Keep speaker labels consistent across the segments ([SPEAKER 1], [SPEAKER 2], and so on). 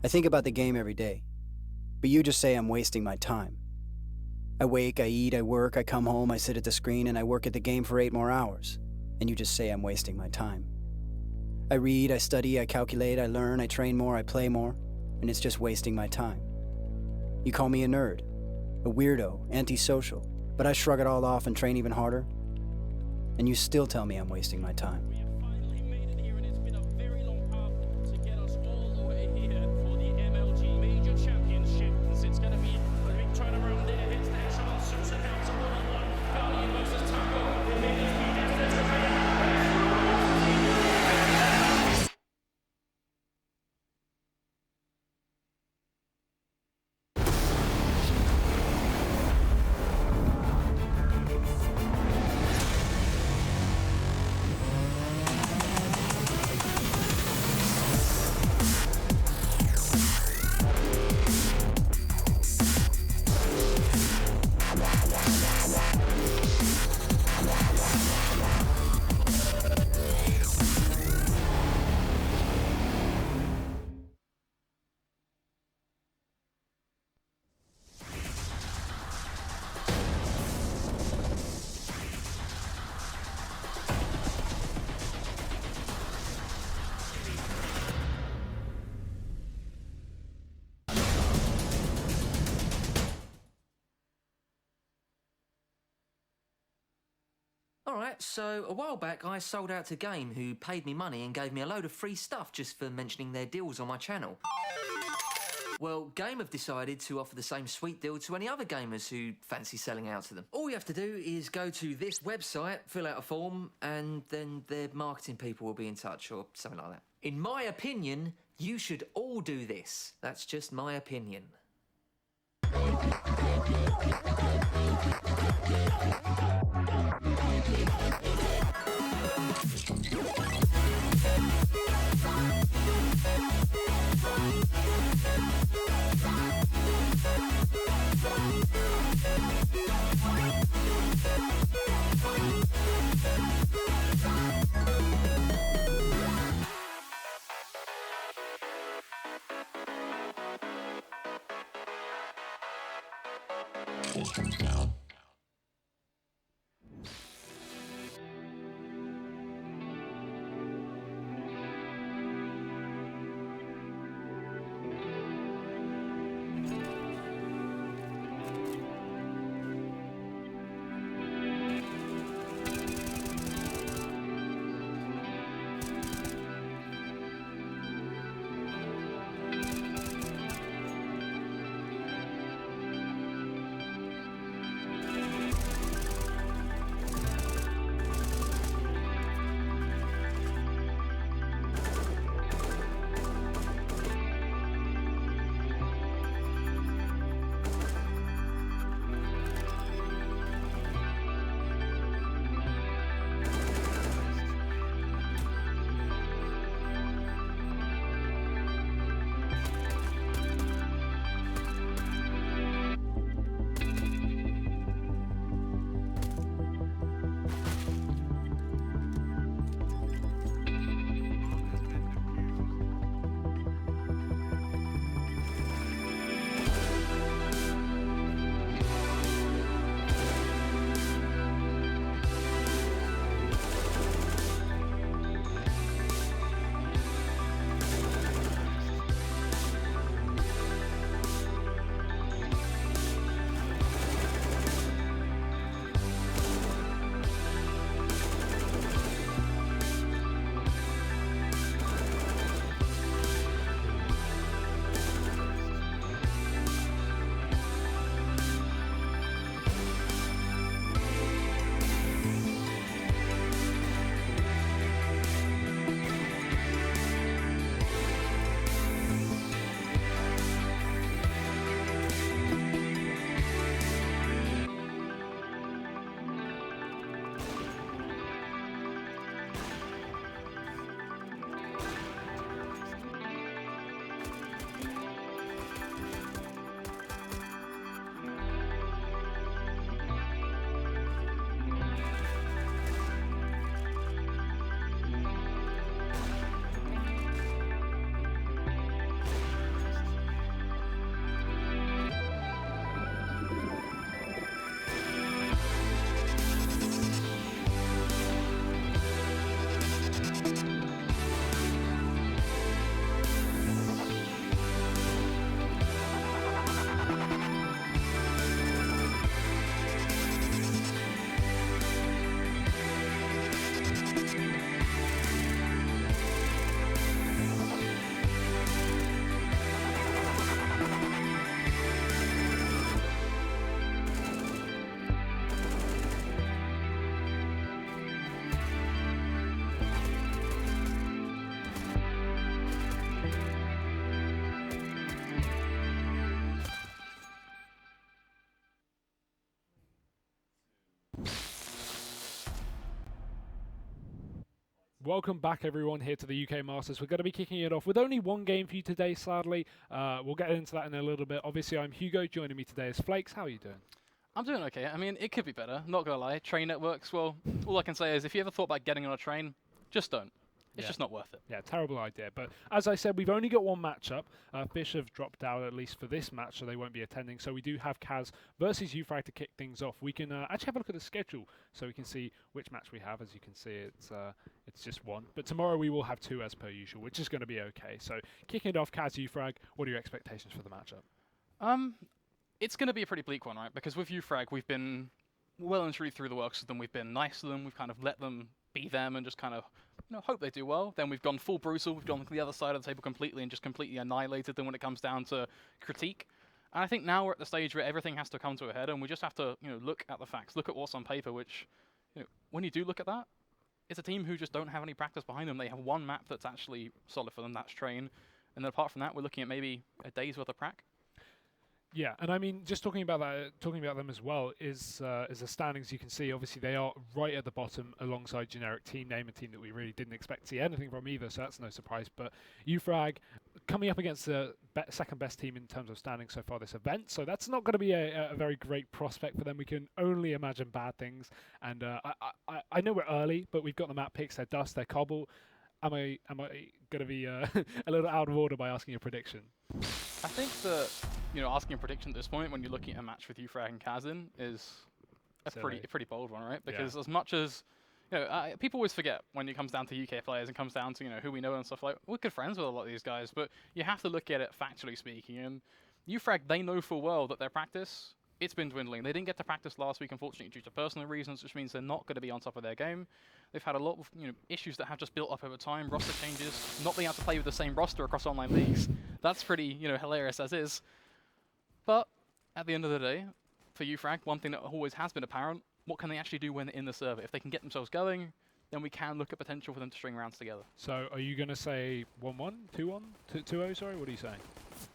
[SPEAKER 1] I think about the game every day, but you just say I'm wasting my time. I wake, I eat, I work, I come home, I sit at the screen, and I work at the game for 8 more hours, and you just say I'm wasting my time. I read, I study, I calculate, I learn, I train more, I play more, and it's just wasting my time. You call me a nerd, a weirdo, antisocial, but I shrug it all off and train even harder, and you still tell me I'm wasting my time.
[SPEAKER 2] We have finally made it here, and it's been a very long path to get us all the way here for the MLG Major Championship. It's going to be a big turnaround there. Hits the headshot on Susan House, a 1-on-1. Guardian versus Taco. It may just be destiny.
[SPEAKER 3] Alright, so a while back I sold out to Game, who paid me money and gave me a load of free stuff just for mentioning their deals on my channel. Well, Game have decided to offer the same sweet deal to any other gamers who fancy selling out to them. All you have to do is go to this website, fill out a form, and then their marketing people will be in touch or something like that. In my opinion, you should all do this. That's just my opinion.
[SPEAKER 4] Welcome back, everyone, here to the UK Masters. We're going to be kicking it off with only one game for you today, sadly. We'll get into that in a little bit. Obviously, I'm Hugo. Joining me today is Flakes. How are you doing?
[SPEAKER 5] I'm doing okay. I mean, it could be better, not gonna lie. Train networks, well, all I can say is if you ever thought about getting on a train, just don't. It's just not worth it.
[SPEAKER 4] Yeah, terrible idea. But as I said, we've only got one matchup. Fish have dropped out, at least for this match, so they won't be attending. So we do have Kaz versus Ufrag to kick things off. We can actually have a look at the schedule so we can see which match we have. As you can see, it's just one. But tomorrow we will have two as per usual, which is going to be okay. So kicking it off, Kaz, Ufrag, what are your expectations for the matchup?
[SPEAKER 5] It's going to be a pretty bleak one, right? Because with Ufrag, we've been well and truly through the works with them. We've been nice to them. We've kind of let them be them and just kind of hope they do well. Then we've gone full brutal. We've gone to the other side of the table completely and just completely annihilated them when it comes down to critique. And I think now we're at the stage where everything has to come to a head, and we just have to look at the facts, look at what's on paper. Which when you do look at that, it's a team who just don't have any practice behind them. They have one map that's actually solid for them. That's Train, and then apart from that, we're looking at maybe a day's worth of prac.
[SPEAKER 4] Yeah, and I mean, just talking about them as well is the standings. You can see, obviously, they are right at the bottom alongside generic team name, a team that we really didn't expect to see anything from either, so that's no surprise. But Ufrag coming up against the second best team in terms of standings so far this event, so that's not going to be a very great prospect for them. We can only imagine bad things, and I know we're early, but we've got the map picks, their Dust, their Cobble. Am I going to be a little out of order by asking a prediction?
[SPEAKER 5] I think that asking a prediction at this point when you're looking at a match with Ufrag and Kazin is a pretty bold one, right? Because as much as people always forget when it comes down to UK players and comes down to who we know and stuff like. We're good friends with a lot of these guys, but you have to look at it factually speaking. And Ufrag, they know full well that their practice, it's been dwindling. They didn't get to practice last week, unfortunately, due to personal reasons, which means they're not going to be on top of their game. They've had a lot of issues that have just built up over time, roster changes, not being able to play with the same roster across online leagues. That's pretty hilarious as is. But at the end of the day, for Ufrag, one thing that always has been apparent, what can they actually do when they're in the server? If they can get themselves going, then we can look at potential for them to string rounds together.
[SPEAKER 4] So are you going to say 1-1, 2-1, 2-0, sorry? What are you saying?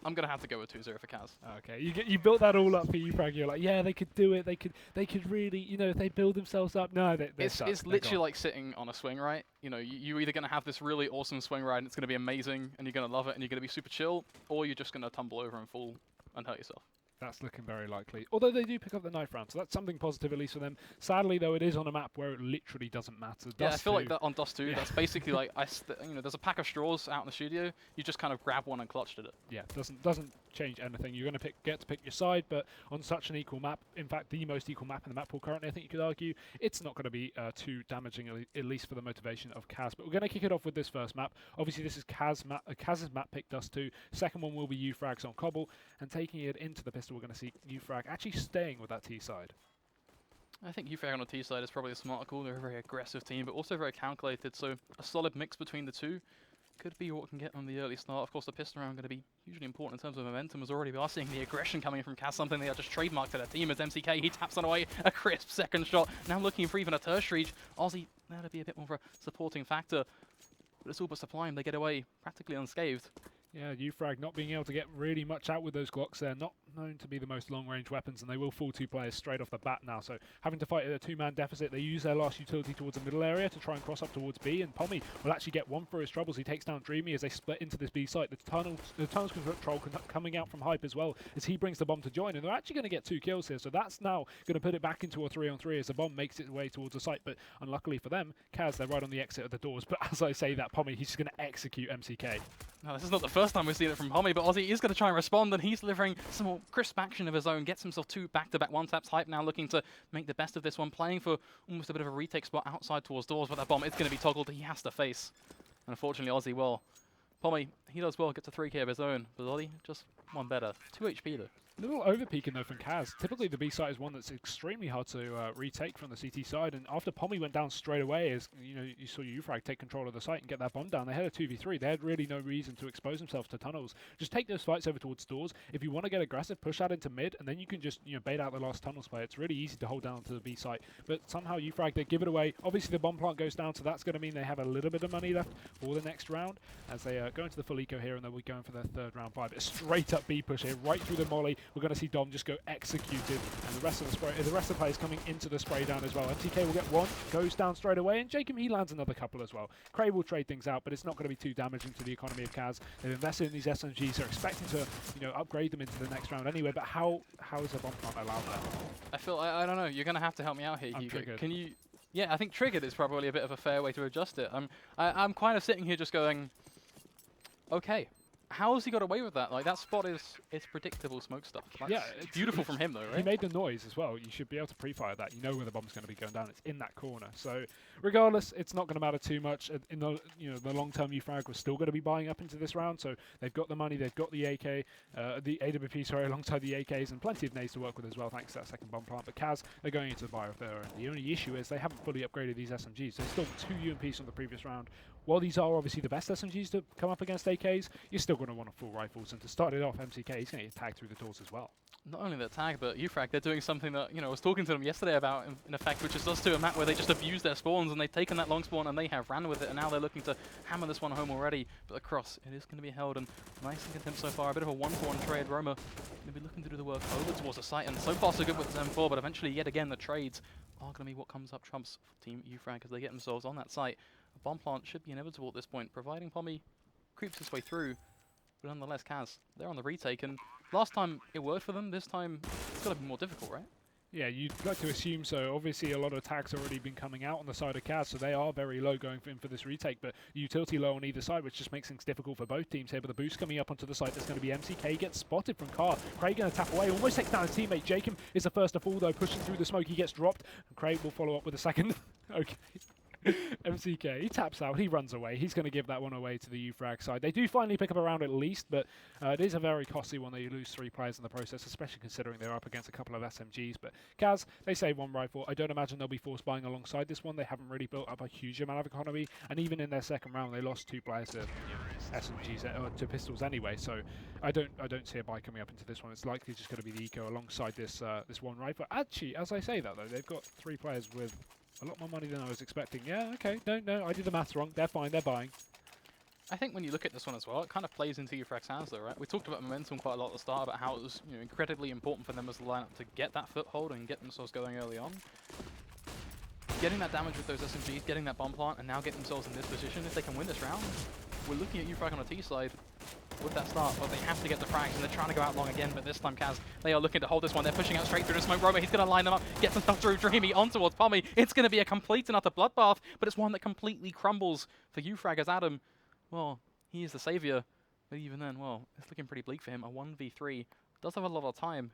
[SPEAKER 5] I'm going to have to go with 2-0 for Kaz.
[SPEAKER 4] Okay, you built that all up for Ufrag. You're like, yeah, they could do it. They could really, if they build themselves up. No,
[SPEAKER 5] it's literally like sitting on a swing, right? You're either going to have this really awesome swing ride and it's going to be amazing and you're going to love it and you're going to be super chill, or you're just going to tumble over and fall and hurt yourself.
[SPEAKER 4] That's looking very likely. Although they do pick up the knife round, so that's something positive at least for them. Sadly, though, it is on a map where it literally doesn't matter.
[SPEAKER 5] Yeah, I feel like that on Dust 2, that's basically like, there's a pack of straws out in the studio. You just kind of grab one and clutched at it.
[SPEAKER 4] Yeah, doesn't change anything. You're going to get to pick your side, but on such an equal map, in fact, the most equal map in the map pool currently, I think you could argue, it's not going to be too damaging, at least for the motivation of Kaz. But we're going to kick it off with this first map. Obviously, this is Kaz's map pick, Dust 2. Second one will be Ufrag's on Cobble, and taking it into the pistol, we're going to see Ufrag actually staying with that T side.
[SPEAKER 5] I think Ufrag on the T side is probably a smart call. They're a very aggressive team, but also very calculated, so a solid mix between the two could be what we can get on the early start. Of course, the pistol round going to be hugely important in terms of momentum, as already we are seeing the aggression coming from Kaz, something they are just trademarked to their team as MCK. He taps on away a crisp second shot. Now looking for even a tertiary. Aussie, that'll be a bit more of a supporting factor, but it's all but sublime. They get away practically unscathed.
[SPEAKER 4] Yeah, Ufrag not being able to get really much out with those Glocks. They're not known to be the most long-range weapons, and they will fool two players straight off the bat now. So having to fight at a two-man deficit, they use their last utility towards the middle area to try and cross up towards B, and Pommy will actually get one for his troubles. He takes down Dreamy as they split into this B site. The tunnels control coming out from Hype as well as he brings the bomb to join, and they're actually going to get 2 kills here. So that's now going to put it back into a 3-on-3 as the bomb makes its way towards the site. But unluckily for them, Kaz, they're right on the exit of the doors. But as I say that, Pommy, he's just going to execute MCK.
[SPEAKER 5] No, this is not the first time we've seen it from Pommy, but Aussie is going to try and respond, and he's delivering some more crisp action of his own. Gets himself 2 back-to-back one-taps. Hype now looking to make the best of this one, playing for almost a bit of a retake spot outside towards doors, but that bomb is going to be toggled. He has to face. And unfortunately, Aussie will. Pommy, he does well, gets a 3k of his own, but Aussie just one better. 2 HP though.
[SPEAKER 4] A little overpeaking though from Kaz. Typically the B side is one that's extremely hard to retake from the CT side, and after Pommy went down straight away, as you saw Ufrag take control of the site and get that bomb down, they had a 2v3. They had really no reason to expose themselves to tunnels. Just take those fights over towards doors. If you want to get aggressive, push out into mid, and then you can just bait out the last tunnels play. It's really easy to hold down to the B site, but somehow Ufrag, they give it away. Obviously the bomb plant goes down, so that's going to mean they have a little bit of money left for the next round as they go into the full eco here, and they'll be going for their 3rd round buy. But a straight up B push here, right through the molly. we're going to see Dom just go executed, and the rest of the players coming into the spray down as well. MTK will get one, goes down straight away, and Jacob, he lands another couple as well. Cray will trade things out, but it's not going to be too damaging to the economy of Kaz. They've invested in these SMGs, they're expecting to, upgrade them into the next round anyway, but how is a bomb plant allowed that?
[SPEAKER 5] I feel, I don't know, you're going to have to help me out here, Hugo.
[SPEAKER 4] Triggered.
[SPEAKER 5] Can you... Yeah, I think triggered is probably a bit of a fair way to adjust it. I'm kind of sitting here just going, okay, how has he got away with that? Like, that spot is predictable smoke stuff. That's it's beautiful from him, though, right?
[SPEAKER 4] He made the noise as well. You should be able to pre-fire that. You know where the bomb's going to be going down. It's in that corner. So, regardless, it's not going to matter too much. In the the long-term, UFrag was still going to be buying up into this round. So they've got the money, they've got the AK, the AWP, sorry, alongside the AKs, and plenty of nades to work with as well, thanks to that second bomb plant. But Kaz, they're going into the buy with their own. The only issue is they haven't fully upgraded these SMGs. There's still 2 UMPs from the previous round. While these are obviously the best SMGs to come up against AKs, you're still going to want a full rifles. And to start it off, MCK, he's going to get tagged through the doors as well.
[SPEAKER 5] Not only that tag, but UFrag, they're doing something that, I was talking to them yesterday about, in effect, which is just to a map where they just abuse their spawns, and they've taken that long spawn and they have ran with it, and now they're looking to hammer this one home already. But the cross, it is going to be held, and nice and content so far. A bit of a 1-for-1 trade. Roma going to be looking to do the work over towards the site, and so far so good with Zen 4, but eventually, yet again, the trades are going to be what comes up trumps for Team UFrag as they get themselves on that site. A bomb plant should be inevitable at this point, providing Pommy creeps his way through. But nonetheless, Kaz, they're on the retake, and last time it worked for them, this time it's got to be more difficult, right?
[SPEAKER 4] Yeah, you'd like to assume so. Obviously, a lot of attacks have already been coming out on the side of Kaz, so they are very low going in for this retake, but utility low on either side, which just makes things difficult for both teams here. But the boost coming up onto the site, there's going to be MCK, gets spotted from Car. Craig going to tap away, almost takes down his teammate. Jacob is the first to fall, though, pushing through the smoke. He gets dropped, and Craig will follow up with a second. Okay. MCK, he taps out, he runs away. He's going to give that one away to the UFrag side. They do finally pick up a round at least, but it is a very costly one. They lose 3 players in the process, especially considering they're up against a couple of SMGs. But Kaz, they save 1 rifle. I don't imagine they'll be forced buying alongside this one. They haven't really built up a huge amount of economy, and even in their second round, they lost 2 players to SMGs to pistols anyway. So I don't see a buy coming up into this one. It's likely just going to be the eco alongside this this 1 rifle. Actually, as I say that though, they've got 3 players with a lot more money than I was expecting. Yeah, okay. No, I did the maths wrong. They're fine. They're buying.
[SPEAKER 5] I think when you look at this one as well, it kind of plays into UFrag's hands though, right? We talked about momentum quite a lot at the start, about how it was incredibly important for them as a lineup to get that foothold and get themselves going early on. Getting that damage with those SMGs, getting that bomb plant, and now getting themselves in this position, if they can win this round, we're looking at UFrag on the T side with that start, but they have to get the frags, and they're trying to go out long again, but this time Kaz, they are looking to hold this one. They're pushing out straight through the smoke. Roma, he's going to line them up, get some stuff through Dreamy on towards Pommy. It's going to be a complete and utter bloodbath, but it's one that completely crumbles for UFrag as Adam, well, he is the savior, but even then, well, it's looking pretty bleak for him. A 1v3, does have a lot of time,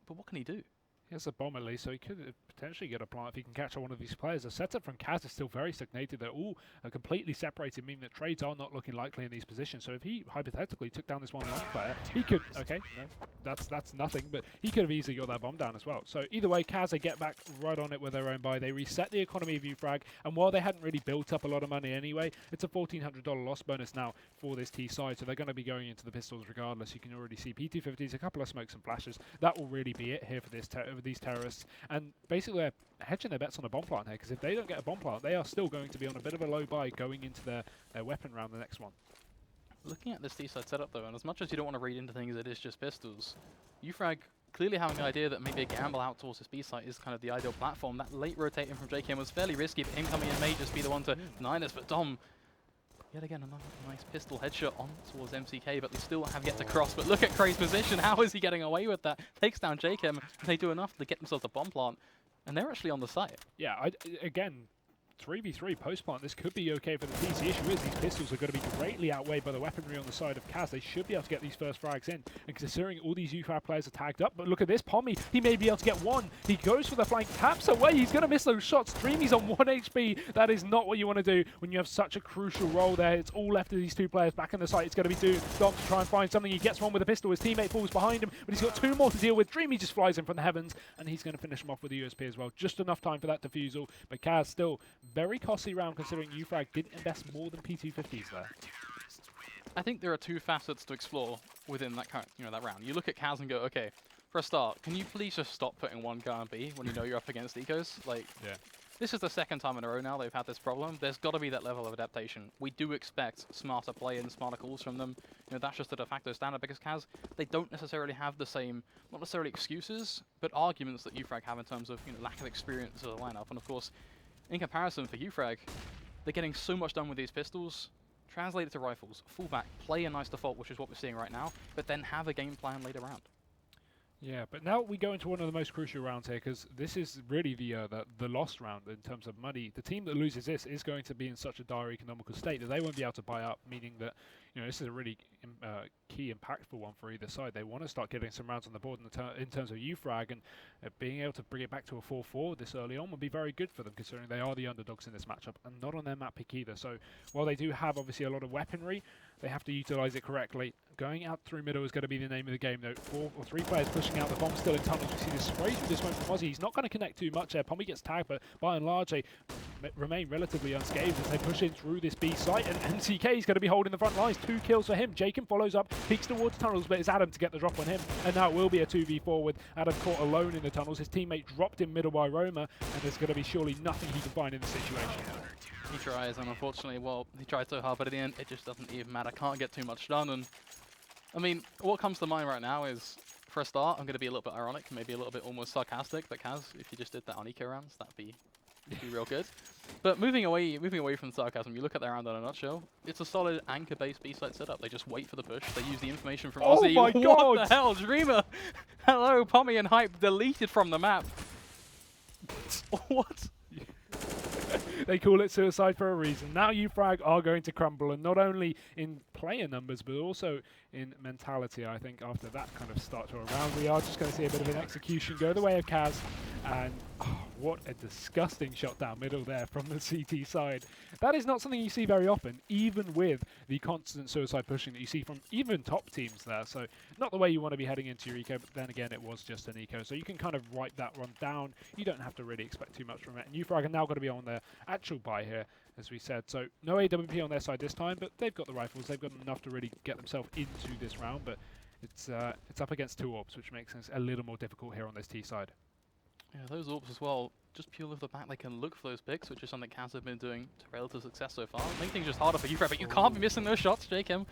[SPEAKER 5] but what can he do?
[SPEAKER 4] He has a bomb at least, so he could potentially get a plant if he can catch one of these players. The setup from Kaz is still very stagnated. They're all completely separated, meaning that trades are not looking likely in these positions. So if he hypothetically took down this one player, he could, okay, no, that's nothing, but he could have easily got that bomb down as well. So either way, Kaz, they get back right on it with their own buy. They reset the economy of UFrag, and while they hadn't really built up a lot of money anyway, it's a $1,400 loss bonus now for this T side, so they're going to be going into the pistols regardless. You can already see P250s, a couple of smokes and flashes. That will really be it here for this these terrorists. And basically they're hedging their bets on a bomb plant here, because if they don't get a bomb plant, they are still going to be on a bit of a low buy going into their weapon round, the next one.
[SPEAKER 5] Looking at this T-side setup though, and as much as you don't want to read into things, it is just pistols. UFrag clearly having the idea that maybe a gamble out towards this B-site is kind of the ideal platform. That late rotating from JKM was fairly risky, but him coming in may just be the one to deny this, but Dom, yet again, another nice pistol headshot on towards MCK, but they still have yet to cross. But look at Cray's position. How is he getting away with that? Takes down Jacob, and they do enough to get themselves a bomb plant, and they're actually on the site.
[SPEAKER 4] Yeah, again, 3v3 post-plant, this could be okay for the T's. The issue is these pistols are going to be greatly outweighed by the weaponry on the side of Kaz. They should be able to get these first frags in, and considering all these UFrag players are tagged up, but look at this, Pommy, he may be able to get one. He goes for the flank, taps away, he's going to miss those shots. Dreamy's on 1 HP. That is not what you want to do when you have such a crucial role there. It's all left of these 2 players back in the site. It's going to be Dom to try and find something. He gets one with a pistol, his teammate falls behind him, but he's got 2 more to deal with. Dreamy just flies in from the heavens, and he's going to finish him off with the USP as well. Just enough time for that defusal, but Kaz still very costly round, considering UFrag didn't invest more than P250s there.
[SPEAKER 5] I think there are 2 facets to explore within that kind of, that round. You look at Kaz and go, okay, for a start, can you please just stop putting 1 guy on B when you know you're up against ecos? Like,
[SPEAKER 4] yeah.
[SPEAKER 5] this is the second time in a row now they've had this problem. There's got to be that level of adaptation. We do expect smarter play and smarter calls from them. You know, that's just the de facto standard because Kaz, they don't necessarily have the same, not necessarily excuses, but arguments that UFrag have in terms of, you know, lack of experience as a lineup. And of course, in comparison for UFrag, they're getting so much done with these pistols. Translate it to rifles, fullback, play a nice default, which is what we're seeing right now, but then have a game plan later round.
[SPEAKER 4] Yeah, but now we go into one of the most crucial rounds here because this is really the lost round in terms of money. The team that loses this is going to be in such a dire economical state that they won't be able to buy up, meaning that, you know, this is a really key, impactful one for either side. They want to start getting some rounds on the board in terms of UFrag, and being able to bring it back to a 4-4 this early on would be very good for them, considering they are the underdogs in this matchup and not on their map pick either. So while they do have obviously a lot of weaponry, they have to utilize it correctly. Going out through middle is going to be the name of the game, though. 4 or 3 players pushing out. The bomb still in tunnels. We see this spray through this one from Ozzy. He's not going to connect too much there. Pommy gets tagged, but by and large, they remain relatively unscathed as they push in through this B site. And MCK is going to be holding the front lines. 2 kills for him. Jacob follows up, peeks towards tunnels, but it's Adam to get the drop on him. And now it will be a 2v4 with Adam caught alone in the tunnels. His teammate dropped in middle by Roma, and there's going to be surely nothing he can find in the situation.
[SPEAKER 5] He tries, and unfortunately, well, he tried so hard, but at the end, it just doesn't even matter. Can't get too much done. And I mean, what comes to mind right now is, for a start, I'm going to be a little bit ironic, maybe a little bit almost sarcastic, but Kaz, if you just did that on eco rounds, that'd be real good. But moving away from sarcasm, you look at their round in a nutshell, it's a solid anchor-based B-site setup. They just wait for the push. They use the information from Ozzy.
[SPEAKER 4] Oh my God!
[SPEAKER 5] What the hell, Dreamer? Hello, Pommy and Hype deleted from the map. What?
[SPEAKER 4] They call it suicide for a reason. Now UFrag are going to crumble, and not only in player numbers, but also in mentality. I think after that kind of start to a round, we are just going to see a bit of an execution go the way of Kaz. And oh, what a disgusting shot down middle there from the CT side. That is not something you see very often, even with the constant suicide pushing that you see from even top teams there. So not the way you want to be heading into your eco, but then again, it was just an eco. So you can kind of wipe that one down. You don't have to really expect too much from it. And UFrag are now going to be on their actual buy here, as we said. So no AWP on their side this time, but they've got the rifles. They've got enough to really get themselves into this round, but it's up against 2 orbs, which makes things a little more difficult here on this T side.
[SPEAKER 5] Yeah, those orbs as well, just purely off the back, they can look for those picks, which is something Kaz have been doing to relative success so far. Make things just harder for UFrag, but you can't be missing those shots, Jacob.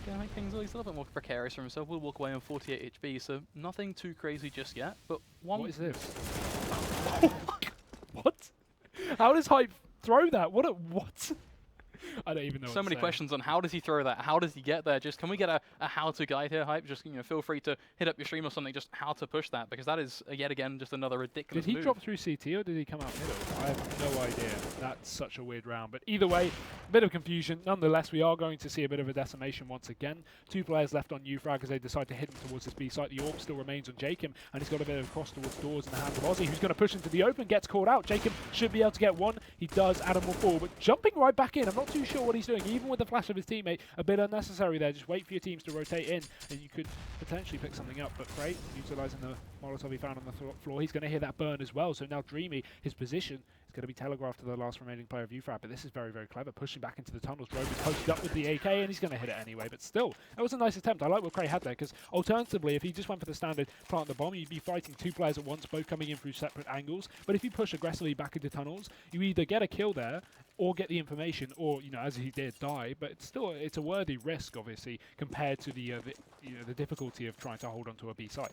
[SPEAKER 5] Gonna make things at least a little bit more precarious for himself. We'll walk away on 48 HP, so nothing too crazy just yet, but one...
[SPEAKER 4] What is this? What? How does Hype throw that? What? I don't even know.
[SPEAKER 5] So many questions on how does he throw that? How does he get there? Just can we get a how-to guide here, Hype? Just, you know, feel free to hit up your stream or something. Just how to push that, because that is yet again just another ridiculous.
[SPEAKER 4] Did he
[SPEAKER 5] move.
[SPEAKER 4] drop through CT or did he come out middle? I have no idea. That's such a weird round. But either way, a bit of confusion. Nonetheless, we are going to see a bit of a decimation once again. 2 players left on UFrag as they decide to hit him towards this B site. The orb still remains on Jacob, and he's got a bit of cross towards doors in the hands of Ozzy, who's going to push into the open. Gets caught out. Jacob should be able to get one. He does. Adam will fall, but jumping right back in. I'm not too sure what he's doing. Even with the flash of his teammate, a bit unnecessary there. Just wait for your teams to rotate in, and you could potentially pick something up. But Frey, utilising the Molotov he found on the floor, he's going to hear that burn as well. So now Dreamy, his position is going to be telegraphed to the last remaining player of UFrag. But this is very, very clever. Pushing back into the tunnels. Roby's posted up with the AK, and he's going to hit it anyway. But still, that was a nice attempt. I like what Cray had there, because alternatively, if he just went for the standard plant the bomb, you'd be fighting 2 players at once, both coming in through separate angles. But if you push aggressively back into tunnels, you either get a kill there, or get the information, or, you know, as he did, die. But it's still, it's a worthy risk, obviously, compared to the difficulty of trying to hold onto a B site.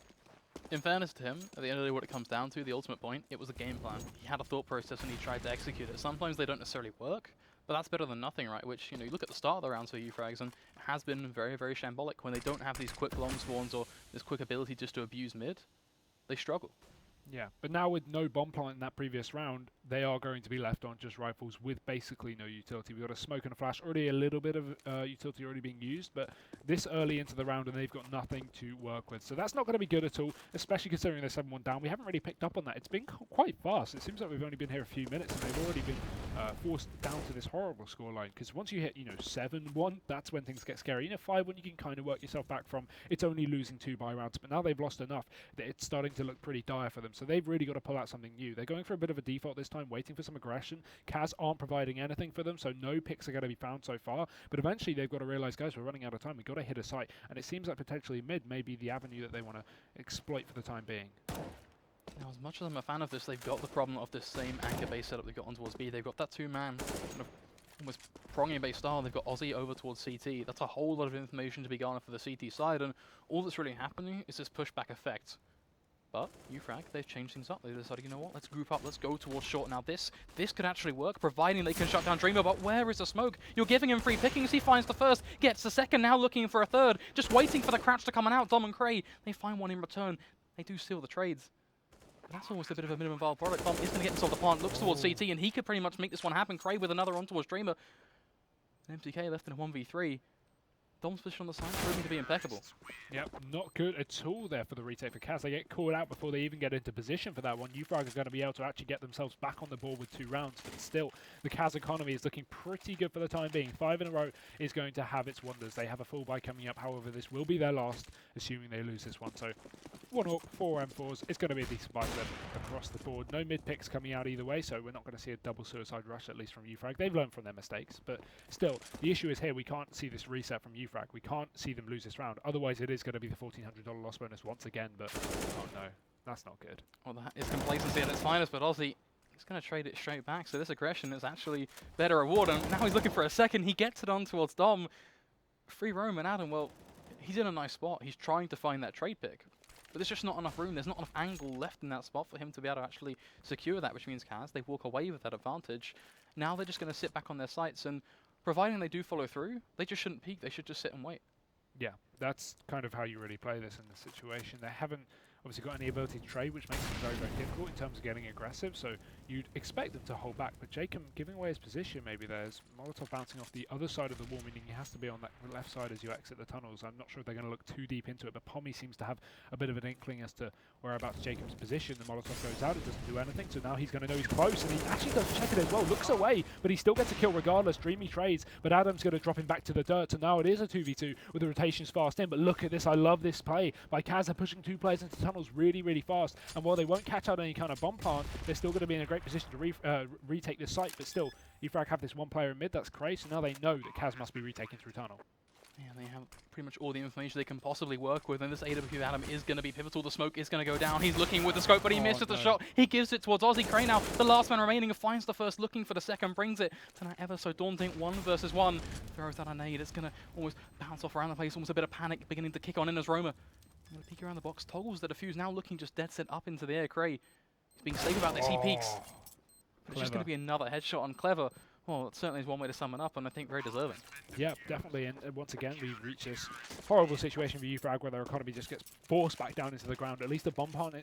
[SPEAKER 5] In fairness to him, at the end of the day, what it comes down to, the ultimate point, it was a game plan. He had a thought process and he tried to execute it. Sometimes they don't necessarily work, but that's better than nothing, right? Which, you know, you look at the start of the rounds for UFrags, and it has been very, very shambolic. When they don't have these quick long spawns or this quick ability just to abuse mid, they struggle.
[SPEAKER 4] Yeah, but now with no bomb plant in that previous round, they are going to be left on just rifles with basically no utility. We've got a smoke and a flash, already a little bit of utility already being used, but this early into the round and they've got nothing to work with. So that's not going to be good at all, especially considering they're 7-1 down. We haven't really picked up on that. It's been quite fast. It seems like we've only been here a few minutes and they've already been forced down to this horrible scoreline, because once you hit, you know, 7-1, that's when things get scary. You know, 5-1 you can kind of work yourself back from. It's only losing 2 by rounds, but now they've lost enough that it's starting to look pretty dire for them. So they've really got to pull out something new. They're going for a bit of a default this time, waiting for some aggression. Kaz aren't providing anything for them, so no picks are going to be found so far. But eventually they've got to realize, guys, we're running out of time. We've got to hit a site. And it seems like potentially mid may be the avenue that they want to exploit for the time being.
[SPEAKER 5] Now, as much as I'm a fan of this, they've got the problem of this same anchor base setup they've got on towards B. They've got that two-man kind of almost pronging based style. They've got Aussie over towards CT. That's a whole lot of information to be garnered for the CT side, and all that's really happening is this pushback effect. But UFrag, they've changed things up. They decided, you know what, let's group up, let's go towards short. Now this could actually work, providing they can shut down Dreamer, but where is the smoke? You're giving him free pickings, he finds the first, gets the second, now looking for a third, just waiting for the crouch to come on out. Dom and Cray, they find one in return. They do steal the trades. But that's almost a bit of a minimum viable product. Dom is going to get himself the plant, looks towards CT, and he could pretty much make this one happen. Cray with another on towards Dreamer. And MTK left in a 1v3. Dom's position on the side proving to be impeccable.
[SPEAKER 4] Yep, not good at all there for the retake for Kaz. They get caught out before they even get into position for that one. UFrag are going to be able to actually get themselves back on the board with 2 rounds, but still, the Kaz economy is looking pretty good for the time being. 5 in a row is going to have its wonders. They have a full buy coming up, however, this will be their last, assuming they lose this one. So, 1 up, 4 M4s. It's going to be a decent buy for them across the board. No mid picks coming out either way, so we're not going to see a double suicide rush, at least from UFrag. They've learned from their mistakes, but still, the issue is here, we can't see this reset from UFrag. We can't see them lose this round. Otherwise, it is going to be the $1,400 loss bonus once again, but oh no, that's not good.
[SPEAKER 5] Well, that is complacency at its finest, but Aussie is going to trade it straight back, so this aggression is actually better reward, and now he's looking for a second. He gets it on towards Dom. Free roam, and Adam, well, he's in a nice spot. He's trying to find that trade pick, but there's just not enough room. There's not enough angle left in that spot for him to be able to actually secure that, which means Kaz, they walk away with that advantage. Now they're just going to sit back on their sights, and providing they do follow through, they just shouldn't peek. They should just sit and wait.
[SPEAKER 4] Yeah, that's kind of how you really play this in this situation. They haven't obviously got any ability to trade, which makes it very, very difficult in terms of getting aggressive, so you'd expect them to hold back, but Jacob giving away his position, maybe there's Molotov bouncing off the other side of the wall, meaning he has to be on that left side as you exit the tunnels. I'm not sure if they're going to look too deep into it, but Pommy seems to have a bit of an inkling as to whereabouts Jacob's position. The Molotov goes out, it doesn't do anything, so now he's going to know he's close, and he actually doesn't check it as well, looks away, but he still gets a kill regardless. Dreamy trades, but Adam's going to drop him back to the dirt, so now it is a 2v2 with the rotations fast in, but look at this, I love this play by Kaz. They're pushing 2 players into tunnels really, really fast, and while they won't catch out any kind of bomb plant, they're still going to be in a great position to retake this site, but still, UFrag have this 1 player in mid, that's Cray, so now they know that Kaz must be retaking through tunnel.
[SPEAKER 5] Yeah, they have pretty much all the information they can possibly work with, and this AWP Adam is going to be pivotal. The smoke is going to go down. He's looking with the scope, but he misses the shot. He gives it towards Aussie. Cray now, the last man remaining, finds the first, looking for the second, brings it to that ever so daunting 1 versus 1. Throws out a nade. It's going to almost bounce off around the place, almost a bit of panic beginning to kick on in as Roma. Going to peek around the box, toggles the defuse, now looking just dead set up into the air. Cray, he's being safe about this. He peeks. But it's just going to be another headshot on Clever. Well, it certainly is one way to sum it up, and I think very deserving.
[SPEAKER 4] Yeah, definitely. And once again, we reach this horrible situation for UFrag where their economy just gets forced back down into the ground. At least the bomb plant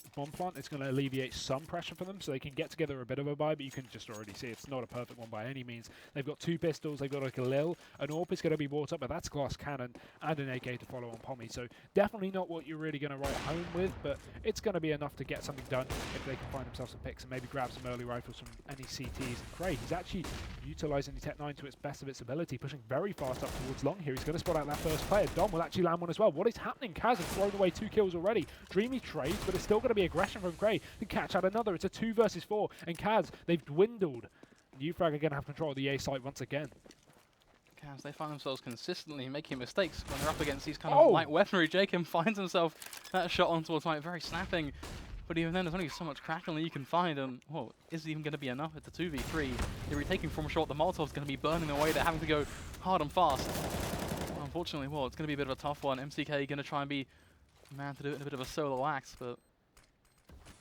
[SPEAKER 4] is going to alleviate some pressure for them, so they can get together a bit of a buy, but you can just already see it's not a perfect one by any means. They've got 2 pistols, they've got like a Lil, an AWP is going to be brought up, but that's glass cannon, and an AK to follow on Pommy. So definitely not what you're really going to write home with, but it's going to be enough to get something done if they can find themselves some picks and maybe grab some early rifles from any CTs. And Cray, he's actually utilising the Tech 9 to its best of its ability, pushing very fast up towards long here. He's going to spot out that first player. Dom will actually land one as well. What is happening? Kaz has thrown away 2 kills already. Dreamy trades, but it's still going to be aggression from Cray to catch out another. It's a 2 versus 4, and Kaz, they've dwindled. UFrag are going to have control of the A site once again.
[SPEAKER 5] Kaz, they find themselves consistently making mistakes when they're up against these kind of light weaponry. Jacob finds himself that shot on towards right, very snapping. But even then, there's only so much crackling that you can find, and, well, is it even going to be enough? It's a 2v3. They're retaking from short. The Molotov's going to be burning away. They're having to go hard and fast. Well, unfortunately, well, it's going to be a bit of a tough one. MCK going to try and be the man to do it in a bit of a solo act, but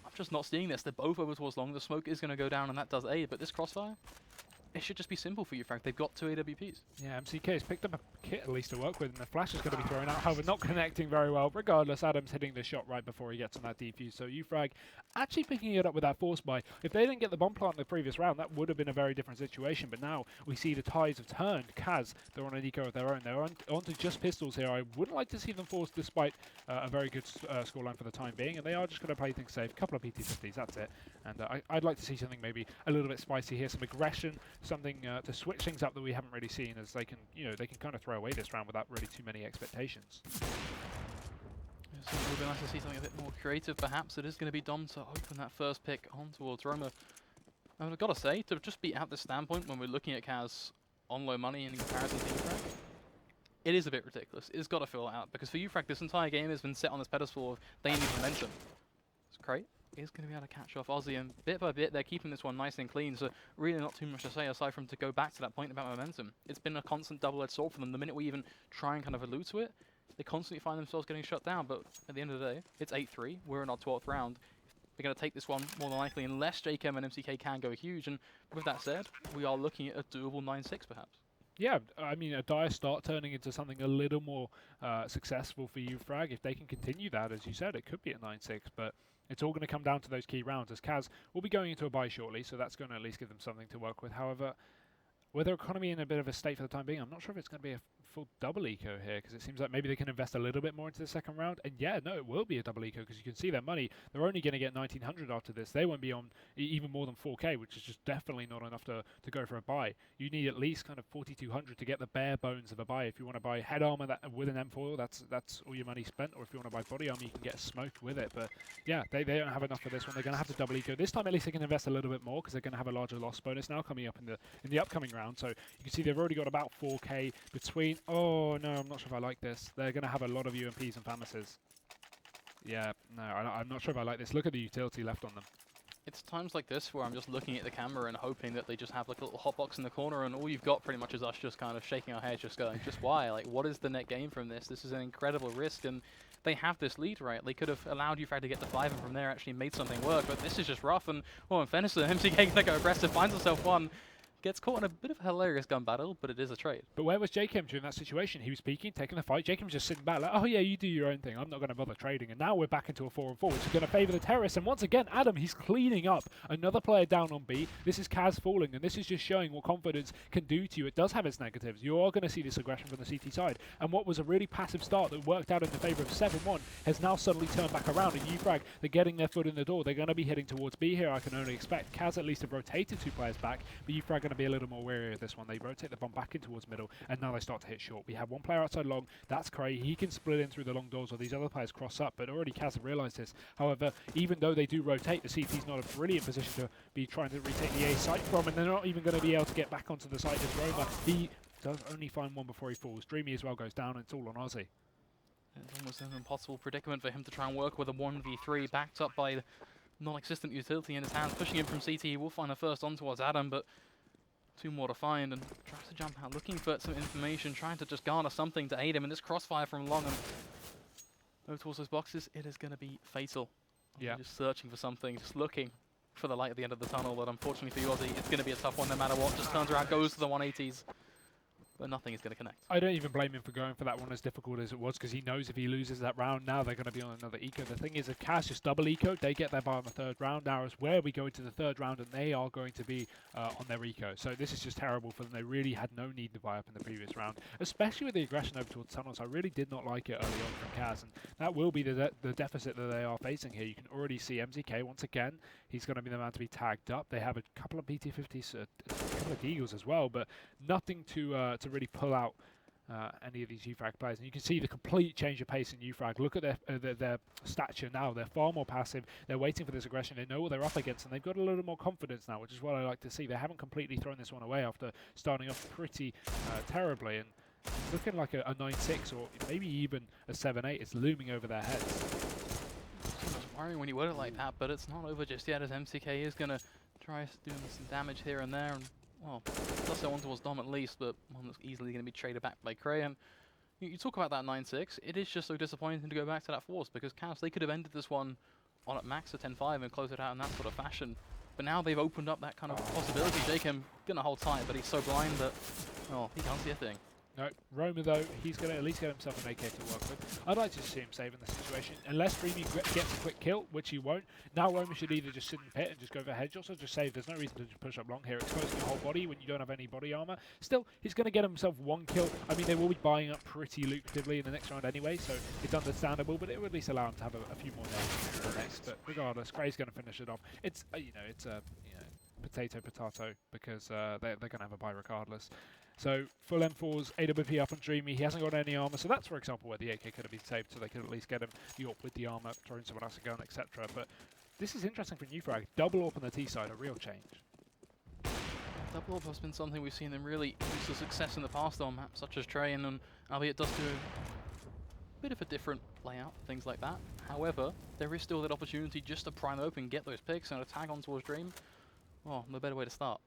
[SPEAKER 5] I'm just not seeing this. They're both over towards long. The smoke is going to go down, and that does aid, but this crossfire, it should just be simple for you, Frank. They've got 2 AWPs. Yeah,
[SPEAKER 4] MCK has picked up a kit at least to work with, and the flash is going to be thrown out. However, not connecting very well. Regardless, Adam's hitting the shot right before he gets on that defuse. So UFrag actually picking it up with that force buy. If they didn't get the bomb plant in the previous round, that would have been a very different situation. But now we see the tides have turned. Kaz, they're on an eco of their own. They're onto just pistols here. I wouldn't like to see them forced despite a very good scoreline for the time being. And they are just going to play things safe. A couple of PT50s, that's it. And I'd like to see something maybe a little bit spicy here. Some aggression, something to switch things up that we haven't really seen, as they can, they can kind of throw away this round without really too many expectations.
[SPEAKER 5] So it would be nice to see something a bit more creative, perhaps. It is going to be Dom to open that first pick on towards Roma. And I've got to say, to just be at this standpoint when we're looking at Kaz on low money in comparison to UFrag, it is a bit ridiculous. It's got to fill out, because for UFrag, this entire game has been set on this pedestal of they need momentum. It's great. is going to be able to catch off Aussie, and bit by bit they're keeping this one nice and clean, so really not too much to say aside from to go back to that point about momentum. It's been a constant double-edged sword for them. The minute we even try and kind of allude to it, they constantly find themselves getting shut down, but at the end of the day, it's 8-3, we're in our 12th round. They're going to take this one more than likely, unless JKM and MCK can go huge, and with that said, we are looking at a doable 9-6 perhaps.
[SPEAKER 4] Yeah, I mean, a dire start turning into something a little more successful for UFrag. If they can continue that, as you said, it could be at 9-6, but it's all going to come down to those key rounds, as Kaz will be going into a bye shortly, so that's going to at least give them something to work with. However, with their economy in a bit of a state for the time being, I'm not sure if it's going to be a full double eco here, because it seems like maybe they can invest a little bit more into the second round. And yeah, no, it will be a double eco, because you can see their money. They're only going to get 1900 after this. They won't be on even more than 4k, which is just definitely not enough to go for a buy. You need at least kind of 4200 to get the bare bones of a buy. If you want to buy head armor with an M4, that's all your money spent. Or if you want to buy body armor, you can get smoked with it. But yeah, they don't have enough for this one. They're going to have to double eco. This time at least they can invest a little bit more, because they're going to have a larger loss bonus now coming up in the upcoming round. So you can see they've already got about 4k between. Oh no, I'm not sure if I like this. They're going to have a lot of UMPs and FAMASs. Yeah, no, I'm not sure if I like this. Look at the utility left on them.
[SPEAKER 5] It's times like this where I'm just looking at the camera and hoping that they just have like a little hotbox in the corner, and all you've got pretty much is us just kind of shaking our heads, just going, just why? Like, what is the net gain from this? This is an incredible risk, and they have this lead, right? They could have allowed UFrag to get to 5 and from there actually made something work, but this is just rough, and well, in fairness, MCK gonna go aggressive, finds himself one. Gets caught in a bit of a hilarious gun battle, but it is a trade.
[SPEAKER 4] But where was JKM during that situation? He was peeking, taking the fight. JKM's just sitting back like, oh yeah, you do your own thing. I'm not going to bother trading. And now we're back into a 4-on-4, which is going to favour the terrorists. And once again, Adam, he's cleaning up another player down on B. This is Kaz falling, and this is just showing what confidence can do to you. It does have its negatives. You are going to see this aggression from the CT side. And what was a really passive start that worked out in the favour of 7-1 has now suddenly turned back around. And UFrag, they're getting their foot in the door. They're going to be heading towards B here, I can only expect. Kaz at least have rotated 2 players back, but UFrag going to be a little more wary of this one. They rotate the bomb back in towards middle, and now they start to hit short. We have one player outside long. That's Cray. He can split in through the long doors, or these other players cross up, but already Kaz have realised this. However, even though they do rotate, the CT's not a brilliant position to be trying to retake the A site from, and they're not even going to be able to get back onto the site as Roma. He does only find one before he falls. Dreamy as well goes down, and it's all on Aussie.
[SPEAKER 5] It's almost an impossible predicament for him to try and work with a 1v3, backed up by the non-existent utility in his hands, pushing him from CT. He will find a first on towards Adam, but 2 more to find, and tries to jump out, looking for some information, trying to just garner something to aid him, and this crossfire from long and over towards those boxes, it is going to be fatal.
[SPEAKER 4] Yeah.
[SPEAKER 5] Just searching for something, just looking for the light at the end of the tunnel, but unfortunately for Aussie, it's going to be a tough one no matter what. Just turns around, goes to the 180s, but nothing is going to connect.
[SPEAKER 4] I don't even blame him for going for that one as difficult as it was, because he knows if he loses that round, now they're going to be on another eco. The thing is, if Kaz just double eco, they get their buy on the 3rd round. Now is where we go into the 3rd round, and they are going to be on their eco. So this is just terrible for them. They really had no need to buy up in the previous round, especially with the aggression over towards tunnels. I really did not like it early on from Kaz, and that will be the deficit that they are facing here. You can already see MZK once again. He's going to be the man to be tagged up. They have a couple of PT50s, a couple of Deagles as well, but nothing to really pull out any of these UFrag players. And you can see the complete change of pace in UFrag. Look at their stature now. They're far more passive. They're waiting for this aggression. They know what they're up against, and they've got a little more confidence now, which is what I like to see. They haven't completely thrown this one away after starting off pretty terribly. And looking like a 9-6 or maybe even a 7-8 is looming over their heads.
[SPEAKER 5] It's worrying when you word it like that, but it's not over just yet, as MCK is going to try doing some damage here and there. And well, does so on towards Dom at least, but one that's easily going to be traded back by Cray. And you talk about that 9-6, it is just so disappointing to go back to that force, because Cavs, they could have ended this one on at max a 10-5 and close it out in that sort of fashion. But now they've opened up that kind of possibility. Jacob going to hold tight, but he's so blind that, oh, he can't see a thing.
[SPEAKER 4] No, Roma though, he's going to at least get himself an AK to work with. I'd like to see him saving the situation. Unless Dreamy gets a quick kill, which he won't. Now Roma should either just sit in pit and just go for headshots or just save. There's no reason to just push up long here, exposing your whole body when you don't have any body armor. Still, he's going to get himself 1 kill. I mean, they will be buying up pretty lucratively in the next round anyway, so it's understandable, but it would at least allow him to have a few more names for the next. But regardless, Gray's going to finish it off. It's, it's a, potato, because they're going to have a buy regardless. So full M4s, AWP up on Dreamy. He hasn't got any armor, so that's, for example, where the AK could have been saved, so they could at least get him York with the armor, throwing someone else a gun, etc. But this is interesting for UFrag. Double AWP on the T side, a real change.
[SPEAKER 5] Double AWP has been something we've seen them really use to success in the past on maps such as Train, and albeit does do bit of a different layout, things like that. However, there is still that opportunity just to prime open, get those picks, and a tag on towards Dream. Oh, no better way to start.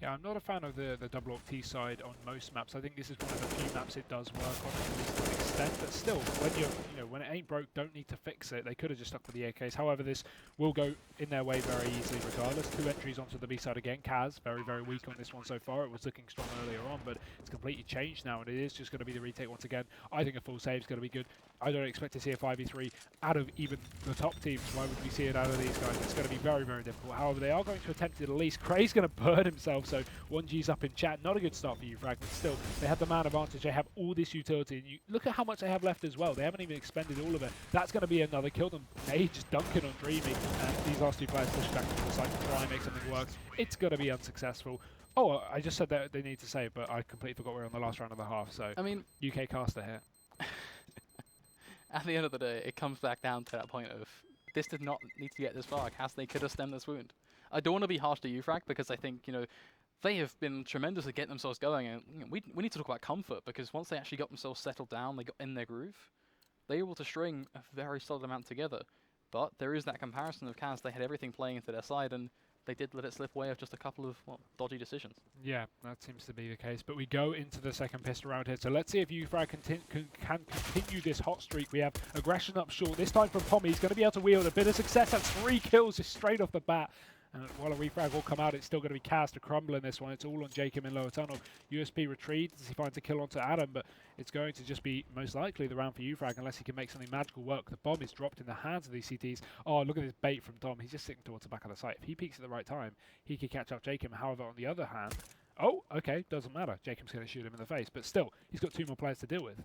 [SPEAKER 4] Yeah, I'm not a fan of the double op T side on most maps. I think this is one of the few maps it does work on at least to an extent. But still, when when it ain't broke, don't need to fix it. They could have just stuck with the AKs. However, this will go in their way very easily regardless. 2 entries onto the B side again. Kaz, very, very weak on this one so far. It was looking strong earlier on, but it's completely changed now, and it is just going to be the retake once again. I think a full save is going to be good. I don't expect to see a 5v3 out of even the top teams. Why would we see it out of these guys? It's going to be very, very difficult. However, they are going to attempt it at least. Cray's going to burn himself, so 1G's up in chat. Not a good start for YouFrag, but still, they have the man advantage. They have all this utility, and you look at how much they have left as well. They haven't even expended all of it. That's going to be another kill. Them May just dunking on Dreamy, and these last 2 players push back to the side to try and make something work. It's going to be unsuccessful. Oh, I just said that they need to save, but I completely forgot we're on the last round of the half, so
[SPEAKER 5] I mean,
[SPEAKER 4] UK caster here.
[SPEAKER 5] At the end of the day, it comes back down to that point of this did not need to get this far. Kaz, they could have stemmed this wound. I don't want to be harsh to YouFrag because I think, they have been tremendous at getting themselves going. And we need to talk about comfort because once they actually got themselves settled down, they got in their groove, they were able to string a very solid amount together. But there is that comparison of Kaz. They had everything playing into their side, and they did let it slip away of just a couple of dodgy decisions. Yeah,
[SPEAKER 4] that seems to be the case. But we go into the second pistol round here. So let's see if YouFrag can continue this hot streak. We have aggression up short. This time from Pommy. He's going to be able to wield a bit of success. That's 3 kills just straight off the bat. And while a refrag will come out, it's still going to be Kaz to crumble in this one. It's all on Jacob in lower tunnel. USP retreats as he finds a kill onto Adam, but it's going to just be most likely the round for YouFrag unless he can make something magical work. The bomb is dropped in the hands of these CTs. Oh, look at this bait from Dom. He's just sitting towards the back of the site. If he peeks at the right time, he could catch up Jacob. However, on the other hand, oh, okay, doesn't matter. Jacob's going to shoot him in the face, but still, he's got 2 more players to deal with.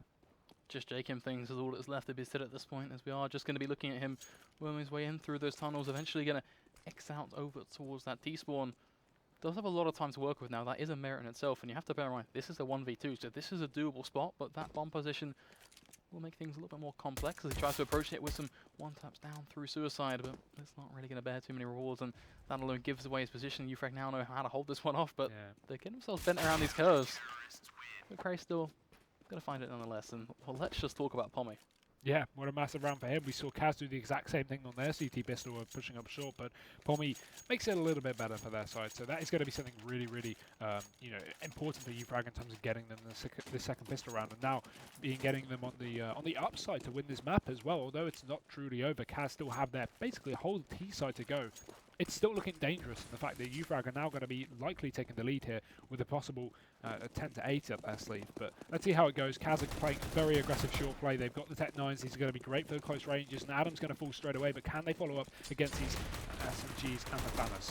[SPEAKER 5] Just Jacob things is all that's left to be said at this point, as we are just going to be looking at him worming his way in through those tunnels, eventually going to X out over towards that T-spawn. Does have a lot of time to work with now. That is a merit in itself, and you have to bear in mind, this is a 1v2, so this is a doable spot, but that bomb position will make things a little bit more complex as he tries to approach it with some one-taps down through suicide, but it's not really going to bear too many rewards, and that alone gives away his position. YouFrag now know how to hold this one off, but they're getting themselves bent around these curves. But Cray still going to find it nonetheless, and well, let's just talk about Pommy.
[SPEAKER 4] Yeah, what a massive round for him. We saw Kaz do the exact same thing on their CT pistol of pushing up short, but Pommy makes it a little bit better for their side. So that is going to be something really, really, important for YouFrag in terms of getting them the second pistol round, and now getting them on the upside to win this map as well. Although it's not truly over, Kaz still have their basically a whole T side to go. It's still looking dangerous in the fact that YouFrag are now going to be likely taking the lead here with a possible 10-8 up their sleeve. But let's see how it goes. Kaz are playing very aggressive short play. They've got the Tech 9s. These are going to be great for the close ranges. And Adam's going to fall straight away. But can they follow up against these SMGs and the Thanos?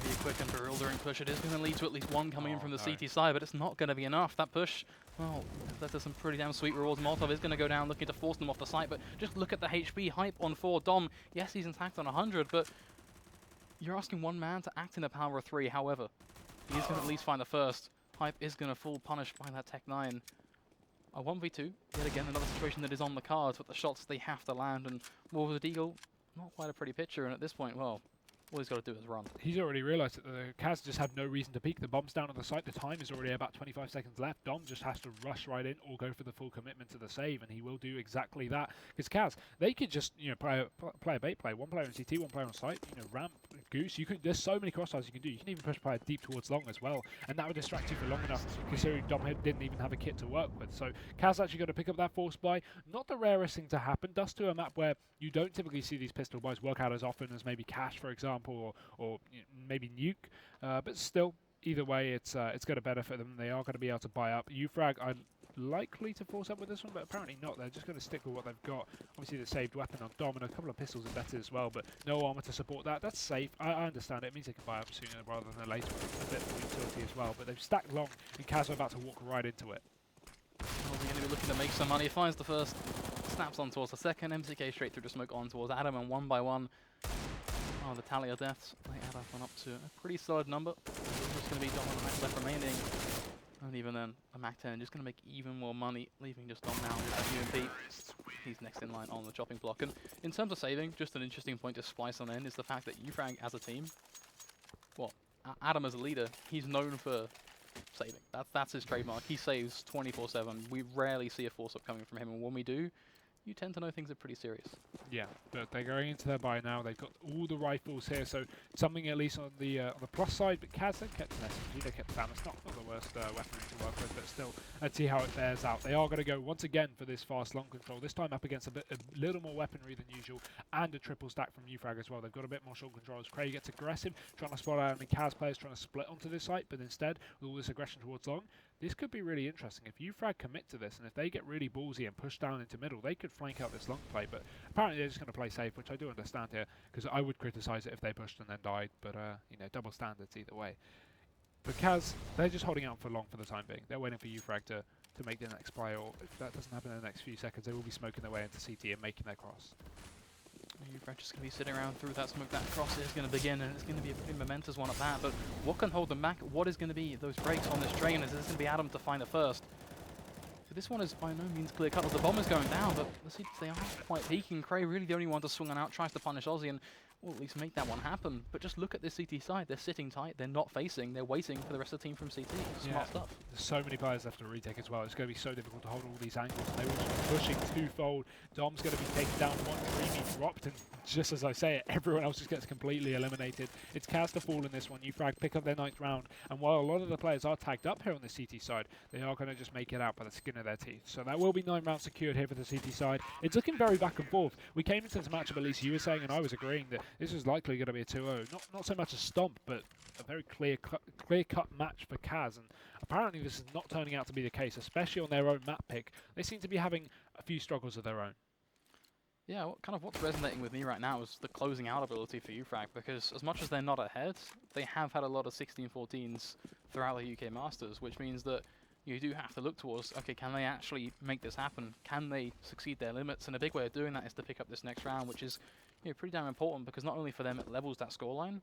[SPEAKER 5] Be a quick and bewildering push. It is going to lead to at least one coming in from the CT side, but it's not going to be enough. That push, well, that does some pretty damn sweet rewards. Molotov is going to go down looking to force them off the site, but just look at the HP hype on 4. Dom, yes, he's intact on 100, but you're asking one man to act in the power of 3. However, he's going to at least find the first. Hype is going to fall punished by that Tech 9. A 1v2, yet again another situation that is on the cards, but the shots they have to land, and War with the Deagle, not quite a pretty picture, and at this point, well, all he's got to do is run.
[SPEAKER 4] He's already realised that the Kaz just have no reason to peek. The bomb's down on the site. The time is already about 25 seconds left. Dom just has to rush right in or go for the full commitment to the save, and he will do exactly that. Because Kaz, they could just play a bait play. One player on CT, one player on site. Ramp, Goose. There's so many crossfires you can do. You can even push player deep towards long as well, and that would distract you for long enough. Considering Dom didn't even have a kit to work with. So Kaz actually got to pick up that force buy. Not the rarest thing to happen. Does to a map where you don't typically see these pistol buys work out as often as maybe Cash, for example, or maybe Nuke, but still, either way, it's going to benefit them. They are going to be able to buy up. YouFrag are likely to force up with this one, but apparently not. They're just going to stick with what they've got. Obviously, the saved weapon on Dom and a couple of pistols are better as well, but no armor to support that. That's safe. I understand it. It means they can buy up sooner rather than later. A bit more utility as well, but they've stacked long, and Kaz are about to walk right into it.
[SPEAKER 5] Well, they're going to be looking to make some money. Finds the first, snaps on towards the second. MCK straight through the smoke on towards Adam, and one by one, oh, the tally of deaths, they add up on up to a pretty solid number. It's just going to be Dom and Mac left remaining. And even then, a Mac 10 just going to make even more money, leaving just Dom now with that UMP. He's next in line on the chopping block. And in terms of saving, just an interesting point to splice on in is the fact that YouFrag as a team, well, Adam as a leader, he's known for saving. That's his trademark. He saves 24/7. We rarely see a force up coming from him, and when we do, you tend to know things are pretty serious.
[SPEAKER 4] Yeah, but they're going into their buy now. They've got all the rifles here, so something at least on the plus side. But Kaz, they've kept an SMG, they kept Thanos. Not the worst weaponry to work with, but still, let's see how it bears out. They are going to go once again for this fast long control. This time up against a little more weaponry than usual, and a triple stack from Ufrag as well. They've got a bit more short control as Cray gets aggressive, trying to spot out enemy Kaz players trying to split onto this site, but instead, with all this aggression towards long, this could be really interesting. If Ufrag commit to this, and if they get really ballsy and push down into middle, they could flank out this long play, but apparently they're just going to play safe, which I do understand here, because I would criticise it if they pushed and then died, but, you know, double standards either way. But Kaz, they're just holding out for long for the time being. They're waiting for Ufrag to make the next play, or if that doesn't happen in the next few seconds, they will be smoking their way into CT and making their cross.
[SPEAKER 5] Ufrag just going to be sitting around through that smoke. That cross is going to begin, and it's going to be a pretty momentous one at that. But what can hold them back? What is going to be those breaks on this train? Is this going to be Adam to find it first? So this one is by no means clear cut. The bomb is going down, but the Seeds, they are quite peaking. Cray really the only one to swing on out, tries to punish Aussie, and will at least make that one happen. But just look at this CT side. They're sitting tight. They're not facing. They're waiting for the rest of the team from CT. Smart stuff.
[SPEAKER 4] There's so many players left to retake as well. It's going to be so difficult to hold all these angles. And they were just pushing twofold. Dom's going to be taken down one, Dreamy dropped, and just as I say it, everyone else just gets completely eliminated. It's Kaz to fall in this one. Ufrag pick up their 9th round. And while a lot of the players are tagged up here on the CT side, they are going to just make it out by the skin of their teeth. So that will be 9 rounds secured here for the CT side. It's looking very back and forth. We came into this matchup, at least you were saying, and I was agreeing, that this was likely going to be a 2-0. Not so much a stomp, but a very clear-cut match for Kaz. And apparently this is not turning out to be the case, especially on their own map pick. They seem to be having a few struggles of their own.
[SPEAKER 5] Yeah, what's resonating with me right now is the closing out ability for Ufrag, because as much as they're not ahead, they have had a lot of 16-14s throughout the UK Masters, which means that you do have to look towards, okay, can they actually make this happen? Can they succeed their limits? And a big way of doing that is to pick up this next round, which is, you know, pretty damn important, because not only for them it levels that scoreline,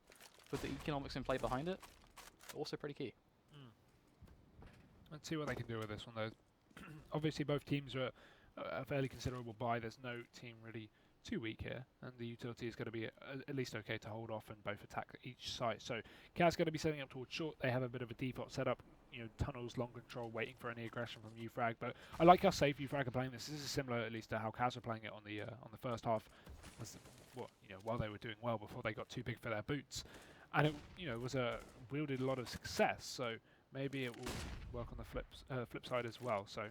[SPEAKER 5] but the economics in play behind it, also pretty key.
[SPEAKER 4] Let's see what they can do with this one, though. Obviously, both teams are a fairly considerable buy. There's no team really too weak here, and the utility is going to be at least okay to hold off and both attack each site. So Kaz going to be setting up towards short. They have a bit of a default setup, you know, tunnels, long control, waiting for any aggression from Ufrag. But I like how safe Ufrag are playing this. This is similar, at least, to how Kaz were playing it on the first half. While they were doing well before they got too big for their boots, and it, you know, wielded a lot of success. So maybe it will work on the flip side as well. So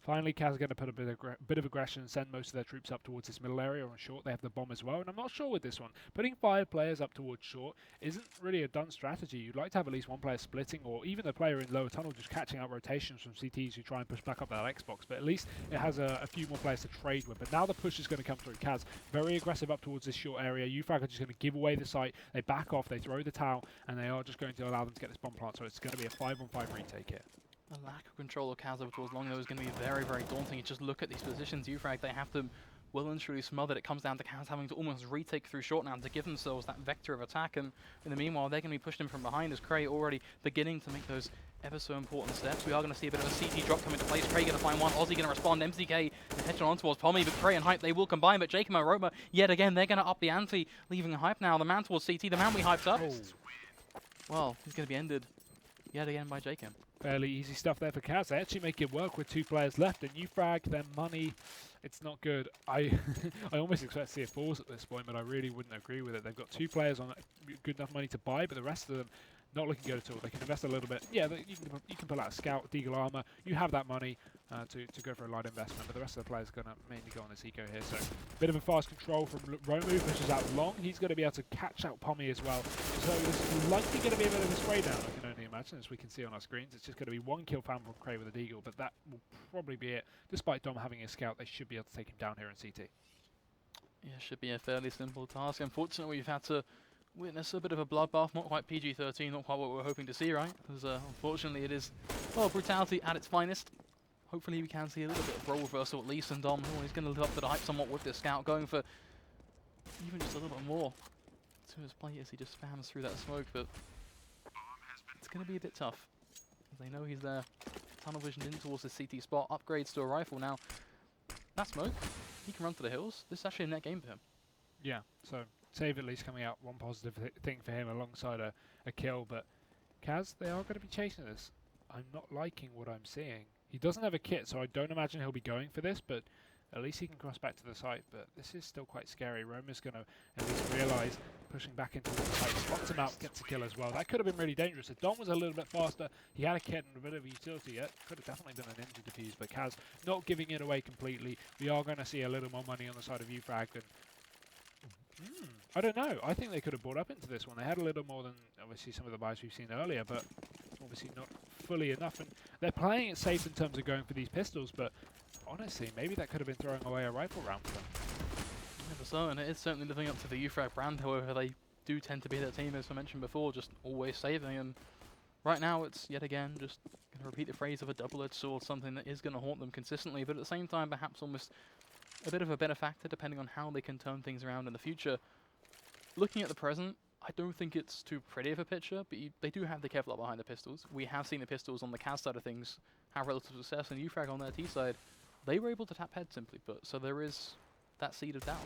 [SPEAKER 4] finally, Kaz are going to put a bit of aggression and send most of their troops up towards this middle area on short. They have the bomb as well, and I'm not sure with this one. Putting 5 players up towards short isn't really a done strategy. You'd like to have at least one player splitting, or even the player in lower tunnel just catching out rotations from CTs who try and push back up that Xbox. But at least it has a few more players to trade with. But now the push is going to come through. Kaz very aggressive up towards this short area. Ufrag are just going to give away the site. They back off, they throw the towel, and they are just going to allow them to get this bomb plant. So it's going to be a 5-on-5 retake here.
[SPEAKER 5] The lack of control of Kaz over towards long, though, is going to be very, very daunting. You just look at these positions, Ufrag, they have to well and truly smother. It comes down to Kaz having to almost retake through short now to give themselves that vector of attack, and in the meanwhile, they're going to be pushed in from behind as Cray already beginning to make those ever so important steps. We are going to see a bit of a CT drop come into place. Cray going to find one, Aussie going to respond, MCK is heading on towards Pommy, but Cray and Hype, they will combine, but Jacob and Roma, yet again, they're going to up the ante, leaving Hype now. The man towards CT, the man we hyped up. Well, he's going to be ended yet again by Jacob.
[SPEAKER 4] Fairly easy stuff there for Kaz. They actually make it work with 2 players left, and Ufrag, their money, it's not good. I almost expect to see a falls at this point, but I really wouldn't agree with it. They've got 2 players on good enough money to buy, but the rest of them not looking good at all. They can invest a little bit. Yeah, you can pull out a scout, deagle armor. You have that money to go for a light investment, but the rest of the players are going to mainly go on this eco here. So bit of a fast control from Romu, pushes out long. He's going to be able to catch out Pommy as well. So it's likely going to be a bit of a spray down, I can only imagine, as we can see on our screens. It's just going to be 1 kill found from Cray with a deagle, but that will probably be it. Despite Dom having a scout, they should be able to take him down here in CT.
[SPEAKER 5] Yeah, should be a fairly simple task. Unfortunately, we've had to witness a bit of a bloodbath, not quite PG-13, not quite what we were hoping to see, right? Because unfortunately it is, well, brutality at its finest. Hopefully we can see a little bit of role reversal at least, and Dom, he's going to live up to the hype somewhat with this scout, going for even just a little bit more to his play as he just spams through that smoke, but it's going to be a bit tough. They know he's there. Tunnel vision in towards the CT spot, upgrades to a rifle now. That smoke, he can run to the hills. This is actually a net game for him.
[SPEAKER 4] Yeah, so save at least coming out one positive thing for him alongside a kill, but Kaz, they are going to be chasing this. I'm not liking what I'm seeing. He doesn't have a kit, so I don't imagine he'll be going for this, but at least he can cross back to the site. But this is still quite scary. Roma's going to at least realise pushing back into the site, spots him out, gets a kill as well. That could have been really dangerous. If Dom was a little bit faster, he had a kit and a bit of utility yet. Could have definitely been an ninja defuse, but Kaz not giving it away completely. We are going to see a little more money on the side of Ufrag than... I don't know. I think they could have bought up into this one. They had a little more than, obviously, some of the buys we've seen earlier, but obviously not fully enough. And they're playing it safe in terms of going for these pistols, but honestly, maybe that could have been throwing away a rifle round for them.
[SPEAKER 5] So, and it is certainly living up to the Ufrag brand. However, they do tend to be that team, as I mentioned before, just always saving. And right now, it's yet again just going to repeat the phrase of a double-edged sword, something that is going to haunt them consistently, but at the same time, perhaps almost a bit of a benefactor, depending on how they can turn things around in the future. Looking at the present, I don't think it's too pretty of a picture, but they do have the Kevlar behind the pistols. We have seen the pistols on the Kaz side of things have relative success, and Ufrag on their T side, they were able to tap head simply put, so there is that seed of doubt.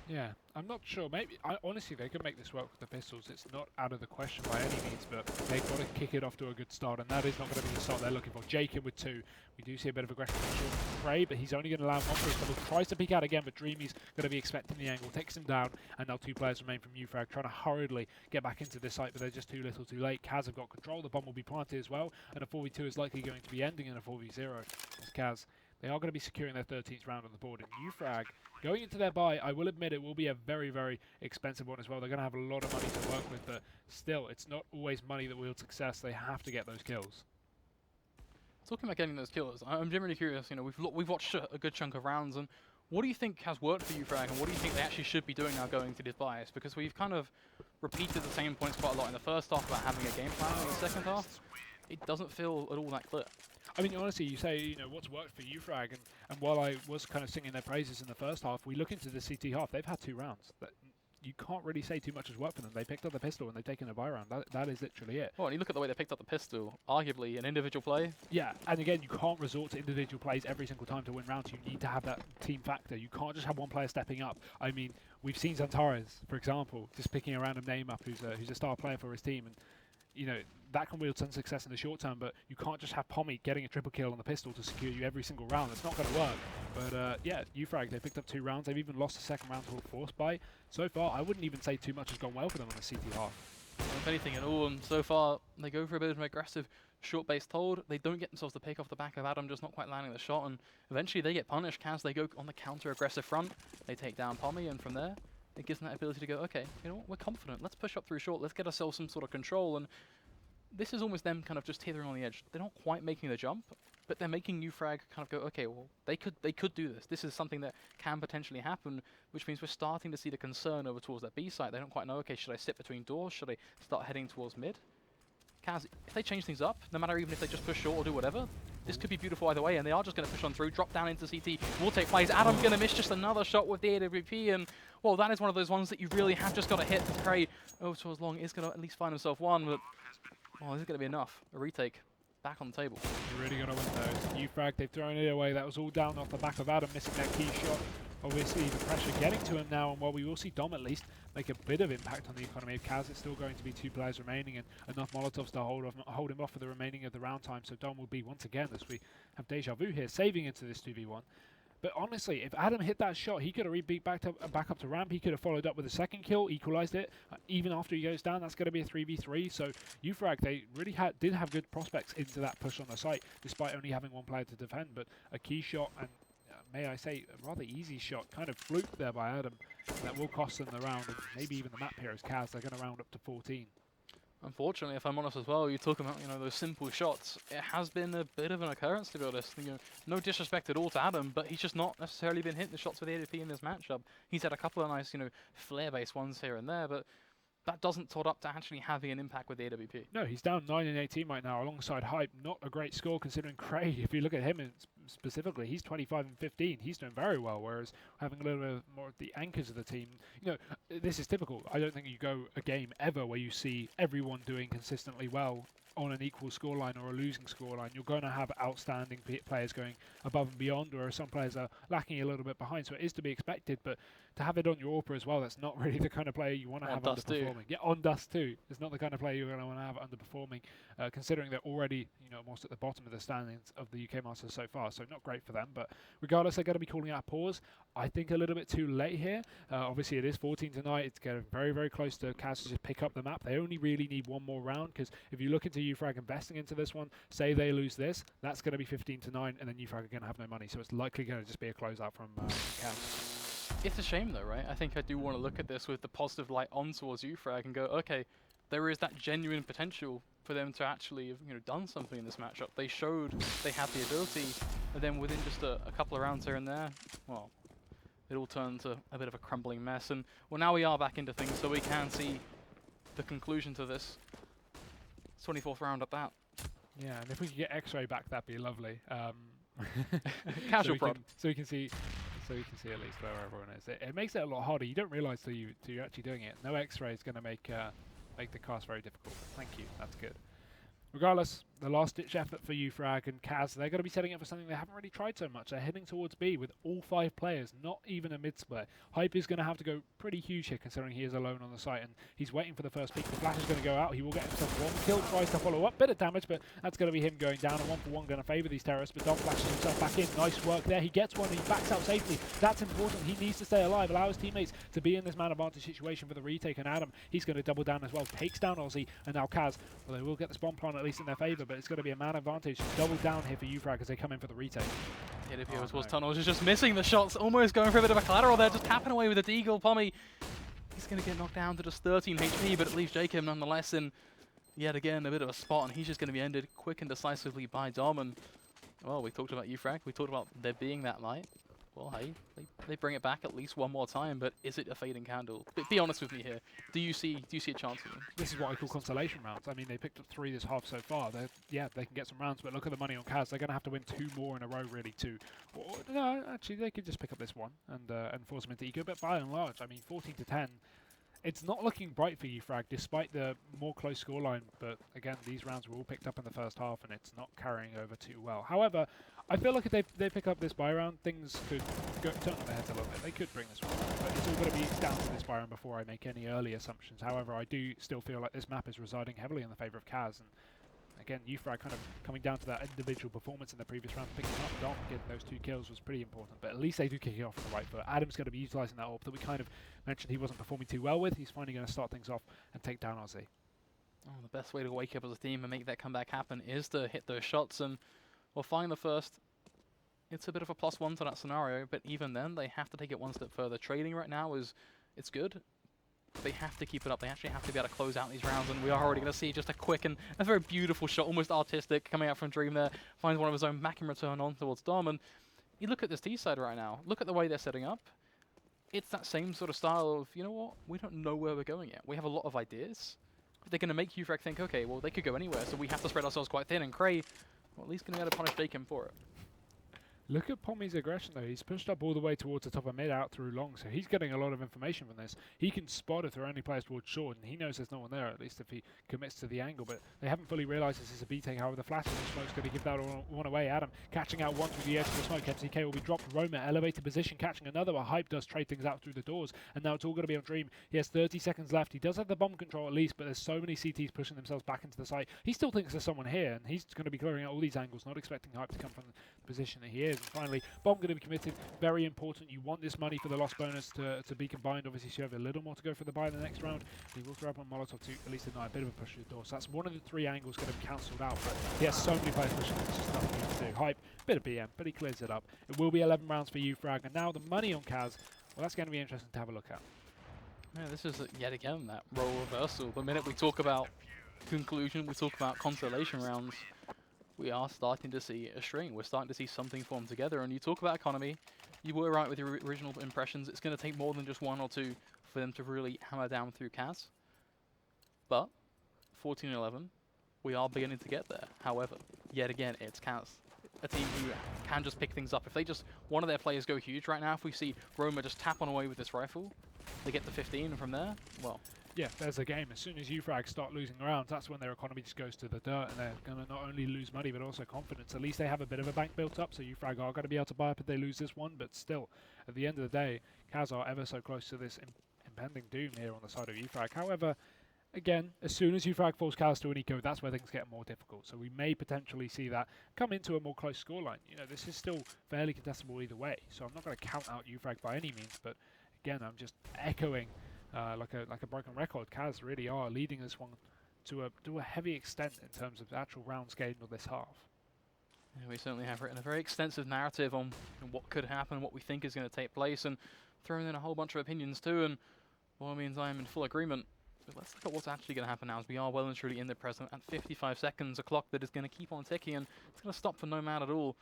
[SPEAKER 4] Yeah, I'm not sure. Maybe, honestly, they could make this work with the pistols. It's not out of the question by any means, but they've got to kick it off to a good start, and that is not going to be the start they're looking for. Jacob with 2. We do see a bit of aggression from Frey, but he's only going to land one for his double. Tries to peek out again, but Dreamy's going to be expecting the angle. Takes him down, and now 2 players remain from Ufrag, trying to hurriedly get back into this site, but they're just too little too late. Kaz have got control. The bomb will be planted as well, and a 4v2 is likely going to be ending in a 4v0. As Kaz, they are going to be securing their 13th round on the board, and Ufrag, going into their buy, I will admit it will be a very, very expensive one as well. They're going to have a lot of money to work with, but still, it's not always money that wields success. They have to get those kills.
[SPEAKER 5] Talking about getting those kills, I'm generally curious. You know, we've watched a good chunk of rounds, and what do you think has worked for Ufrag, and what do you think they actually should be doing now going to this bias? Because we've kind of repeated the same points quite a lot in the first half about having a game plan in the second half. It doesn't feel at all that clear.
[SPEAKER 4] I mean, honestly, you say, you know, what's worked for Ufrag, and while I was kind of singing their praises in the first half, we look into the CT half, they've had 2 rounds. You can't really say too much has worked for them. They picked up the pistol and they've taken a buy round. That is literally it.
[SPEAKER 5] Well, and you look at the way they picked up the pistol, arguably an individual play.
[SPEAKER 4] Yeah, and again, you can't resort to individual plays every single time to win rounds. You need to have that team factor. You can't just have one player stepping up. I mean, we've seen Zantares, for example, just picking a random name up who's a star player for his team, and you know, that can wield some success in the short term, but you can't just have Pommy getting a triple kill on the pistol to secure you every single round. It's not going to work. But yeah, Ufrag, they picked up 2 rounds. They've even lost the second round to a force buy. So far, I wouldn't even say too much has gone well for them on the CT half.
[SPEAKER 5] If anything at all, and so far, they go for a bit of an aggressive short-based hold. They don't get themselves the pick off the back of Adam, just not quite landing the shot, and eventually they get punished. Kaz, they go on the counter-aggressive front. They take down Pommy, and from there, it gives them that ability to go, okay, you know what, we're confident. Let's push up through short. Let's get ourselves some sort of control, and this is almost them kind of just teetering on the edge. They're not quite making the jump, but they're making Ufrag kind of go, okay, well, they could do this. This is something that can potentially happen, which means we're starting to see the concern over towards that B site. They don't quite know, okay, should I sit between doors? Should I start heading towards mid? Kaz, if they change things up, no matter even if they just push short or do whatever, this could be beautiful either way, and they are just going to push on through, drop down into CT, will take plays. Adam's going to miss just another shot with the AWP, and, well, that is one of those ones that you really have just got to hit to pray over towards long. Is going to at least find himself one, but, well, this is going to be enough. A retake back on the table.
[SPEAKER 4] You're really going to win those. Ufrag, they've thrown it away. That was all down off the back of Adam missing that key shot. Obviously, the pressure getting to him now, and while we will see Dom at least make a bit of impact on the economy of Kaz, it's still going to be 2 players remaining and enough Molotovs to hold him off for the remaining of the round time. So Dom will be, once again, as we have deja vu here, saving into this 2v1. But honestly, if Adam hit that shot, he could have rebeat back up to ramp. He could have followed up with a second kill, equalized it. Even after he goes down, that's going to be a 3v3. So Ufrag, they really did have good prospects into that push on the site, despite only having 1 player to defend. But a key shot, and may I say, a rather easy shot, kind of fluked there by Adam. That will cost them the round, and maybe even the map here as Kaz. They're going to round up to 14.
[SPEAKER 5] Unfortunately, if I'm honest as well, you talk about, you know, those simple shots. It has been a bit of an occurrence, to be honest. You know, no disrespect at all to Adam, but he's just not necessarily been hitting the shots with the ADP in this matchup. He's had a couple of nice, you know, flare-based ones here and there, but that doesn't tot up to actually having an impact with the AWP.
[SPEAKER 4] No, he's down 9 in 18 right now alongside Hype. Not a great score considering Cray, if you look at him, it's specifically, he's 25 and 15. He's doing very well, whereas having a little bit more of the anchors of the team, you know, this is typical. I don't think you go a game ever where you see everyone doing consistently well on an equal scoreline or a losing scoreline. You're going to have outstanding players going above and beyond, whereas some players are lacking a little bit behind. So it is to be expected, but to have it on your AWPer as well, that's not really the kind of player you want to have underperforming. Yeah, on Dust too. It's not the kind of player you're going to want to have underperforming, considering they're already, you know, almost at the bottom of the standings of the UK Masters so far. So not great for them, but regardless, they're going to be calling out a pause. I think a little bit too late here. Obviously, it is 14 tonight. It's getting very, very close to Kaz to just pick up the map. They only really need one more round, because if you look into UFrag investing into this one, say they lose this, that's going to be 15-9, and then UFrag are going to have no money. So it's likely going to just be a closeout from Kaz.
[SPEAKER 5] It's a shame though, right? I think I do want to look at this with the positive light on towards UFrag and go, okay, there is that genuine potential for them to actually have, you know, done something in this matchup. They showed they had the ability, and then within just a couple of rounds here and there, well, it all turned to a bit of a crumbling mess. And well, now we are back into things, so we can see the conclusion to this. 24th round at that.
[SPEAKER 4] Yeah, and if we could get X-ray back, that'd be lovely.
[SPEAKER 5] Casual prod.
[SPEAKER 4] So we can see. So you can see at least where everyone is. It makes it a lot harder. You don't realise till you're actually doing it. No X-ray is going to make the cast very difficult. Thank you. That's good. Regardless, the last-ditch effort for UFrag and Kaz, they're going to be setting up for something they haven't really tried so much. They're heading towards B with all 5 players, not even a mid-split. Hype is going to have to go pretty huge here, considering he is alone on the site, and he's waiting for the first peek. The flash is going to go out. He will get himself one kill, tries to follow up. Bit of damage, but that's going to be him going down. And 1-for-1 going to favour these terrorists, but Dom flashes himself back in. Nice work there. He gets one, and he backs out safely. That's important. He needs to stay alive, allow his teammates to be in this man advantage situation for the retake. And Adam, he's going to double down as well. Takes down Aussie, and now Kaz. Well, they will get the spawn plant at least in their favour, but it's going to be a man advantage. Double down here for UFrag as they come in for the retake.
[SPEAKER 5] Hit it towards Tunnels, is just missing the shots, almost going for a bit of a collateral there, just tapping away with a deagle. Pommy, he's going to get knocked down to just 13 HP, but it leaves Jacob nonetheless in yet again a bit of a spot, and he's just going to be ended quick and decisively by Dom. And well, we talked about UFrag, we talked about there being that light. Well, hey, they bring it back at least one more time, but is it a fading candle? Be honest with me here. Do you see a chance for them?
[SPEAKER 4] This is what I call consolation rounds. I mean, they picked up 3 this half so far. Yeah, they can get some rounds, but look at the money on Kaz. They're going to have to win 2 more in a row, really, too. Or, no, actually, they could just pick up this one and force them into eco. But by and large, I mean, 14-10. It's not looking bright for UFrag, despite the more close scoreline. But again, these rounds were all picked up in the first half, and it's not carrying over too well. However, I feel like if they pick up this buy round, things could turn on their heads a little bit. They could bring this one back, but it's all going to be down to this buy round before I make any early assumptions. However, I do still feel like this map is residing heavily in the favour of Kaz. And again, UFrag kind of coming down to that individual performance in the previous round, picking up Dom, getting those 2 kills was pretty important. But at least they do kick it off on the right foot. Adam's going to be utilising that AWP that we kind of mentioned he wasn't performing too well with. He's finally going to start things off and take down Aussie.
[SPEAKER 5] Oh, the best way to wake up as a team and make that comeback happen is to hit those shots, and we'll find the first. It's a bit of a +1 to that scenario, but even then, they have to take it one step further. Trading right now it's good. They have to keep it up. They actually have to be able to close out these rounds, and we are already going to see just a quick and a very beautiful shot, almost artistic, coming out from Dream there. Finds one of his own, back in return on towards Dom, and you look at this T side right now. Look at the way they're setting up. It's that same sort of style of, you know what, we don't know where we're going yet. We have a lot of ideas. But they're going to make UFrag think, okay, well, they could go anywhere, so we have to spread ourselves quite thin, and Cray, well, at least going to be able to punish Jacob for it.
[SPEAKER 4] Look at Pommy's aggression, though. He's pushed up all the way towards the top of mid, out through long, so he's getting a lot of information from this. He can spot if there are any players towards short, and he knows there's no one there, at least if he commits to the angle, but they haven't fully realised this is a B-take. However, the flash in the smoke's going to give that one away. Adam catching out one through the edge of the smoke. FCK will be dropped. Roma, elevated position, catching another, but Hype does trade things out through the doors, and now it's all going to be on Dream. He has 30 seconds left. He does have the bomb control at least, but there's so many CTs pushing themselves back into the site. He still thinks there's someone here, and he's going to be clearing out all these angles, not expecting Hype to come from the position that he is. And finally, bomb going to be committed. Very important. You want this money for the loss bonus to be combined. Obviously, so you have a little more to go for the buy in the next round. He will throw up on Molotov to at least deny a bit of a push to the door. So that's one of the 3 angles going to be cancelled out. But he has so many players pushing. There's just nothing he can do. Hype, bit of BM, but he clears it up. It will be 11 rounds for UFrag. And now the money on Kaz. Well, that's going to be interesting to have a look at.
[SPEAKER 5] Yeah, this is yet again that role reversal. The minute we talk about conclusion, we talk about consolation rounds, we are starting to see a string. We're starting to see something form together. And you talk about economy, you were right with your original impressions. It's going to take more than just 1 or 2 for them to really hammer down through Kaz. But 14-11, we are beginning to get there. However, yet again, it's Kaz. a team who can just pick things up. If they just, one of their players go huge right now, if we see Roma just tap on away with this rifle, they get to 15, and from there, well...
[SPEAKER 4] Yeah, there's a game. As soon as UFrag start losing rounds, that's when their economy just goes to the dirt, and they're going to not only lose money, but also confidence. At least they have a bit of a bank built up, so UFrag are going to be able to buy up if they lose this one, but still, at the end of the day, Kaz are ever so close to this impending doom here on the side of UFrag. However, again, as soon as UFrag falls Kaz to an eco, that's where things get more difficult. So we may potentially see that come into a more close scoreline. You know, this is still fairly contestable either way, so I'm not going to count out UFrag by any means, but again, I'm just echoing like a broken record. Kaz really are leading this one to a heavy extent in terms of the actual rounds gained on this half.
[SPEAKER 5] Yeah, we certainly have written a very extensive narrative on what could happen, what we think is going to take place, and thrown in a whole bunch of opinions too, and by all means I am in full agreement. But let's look at what's actually going to happen now, as we are well and truly in the present at 55 seconds, a clock that is going to keep on ticking, and it's going to stop for no man at all.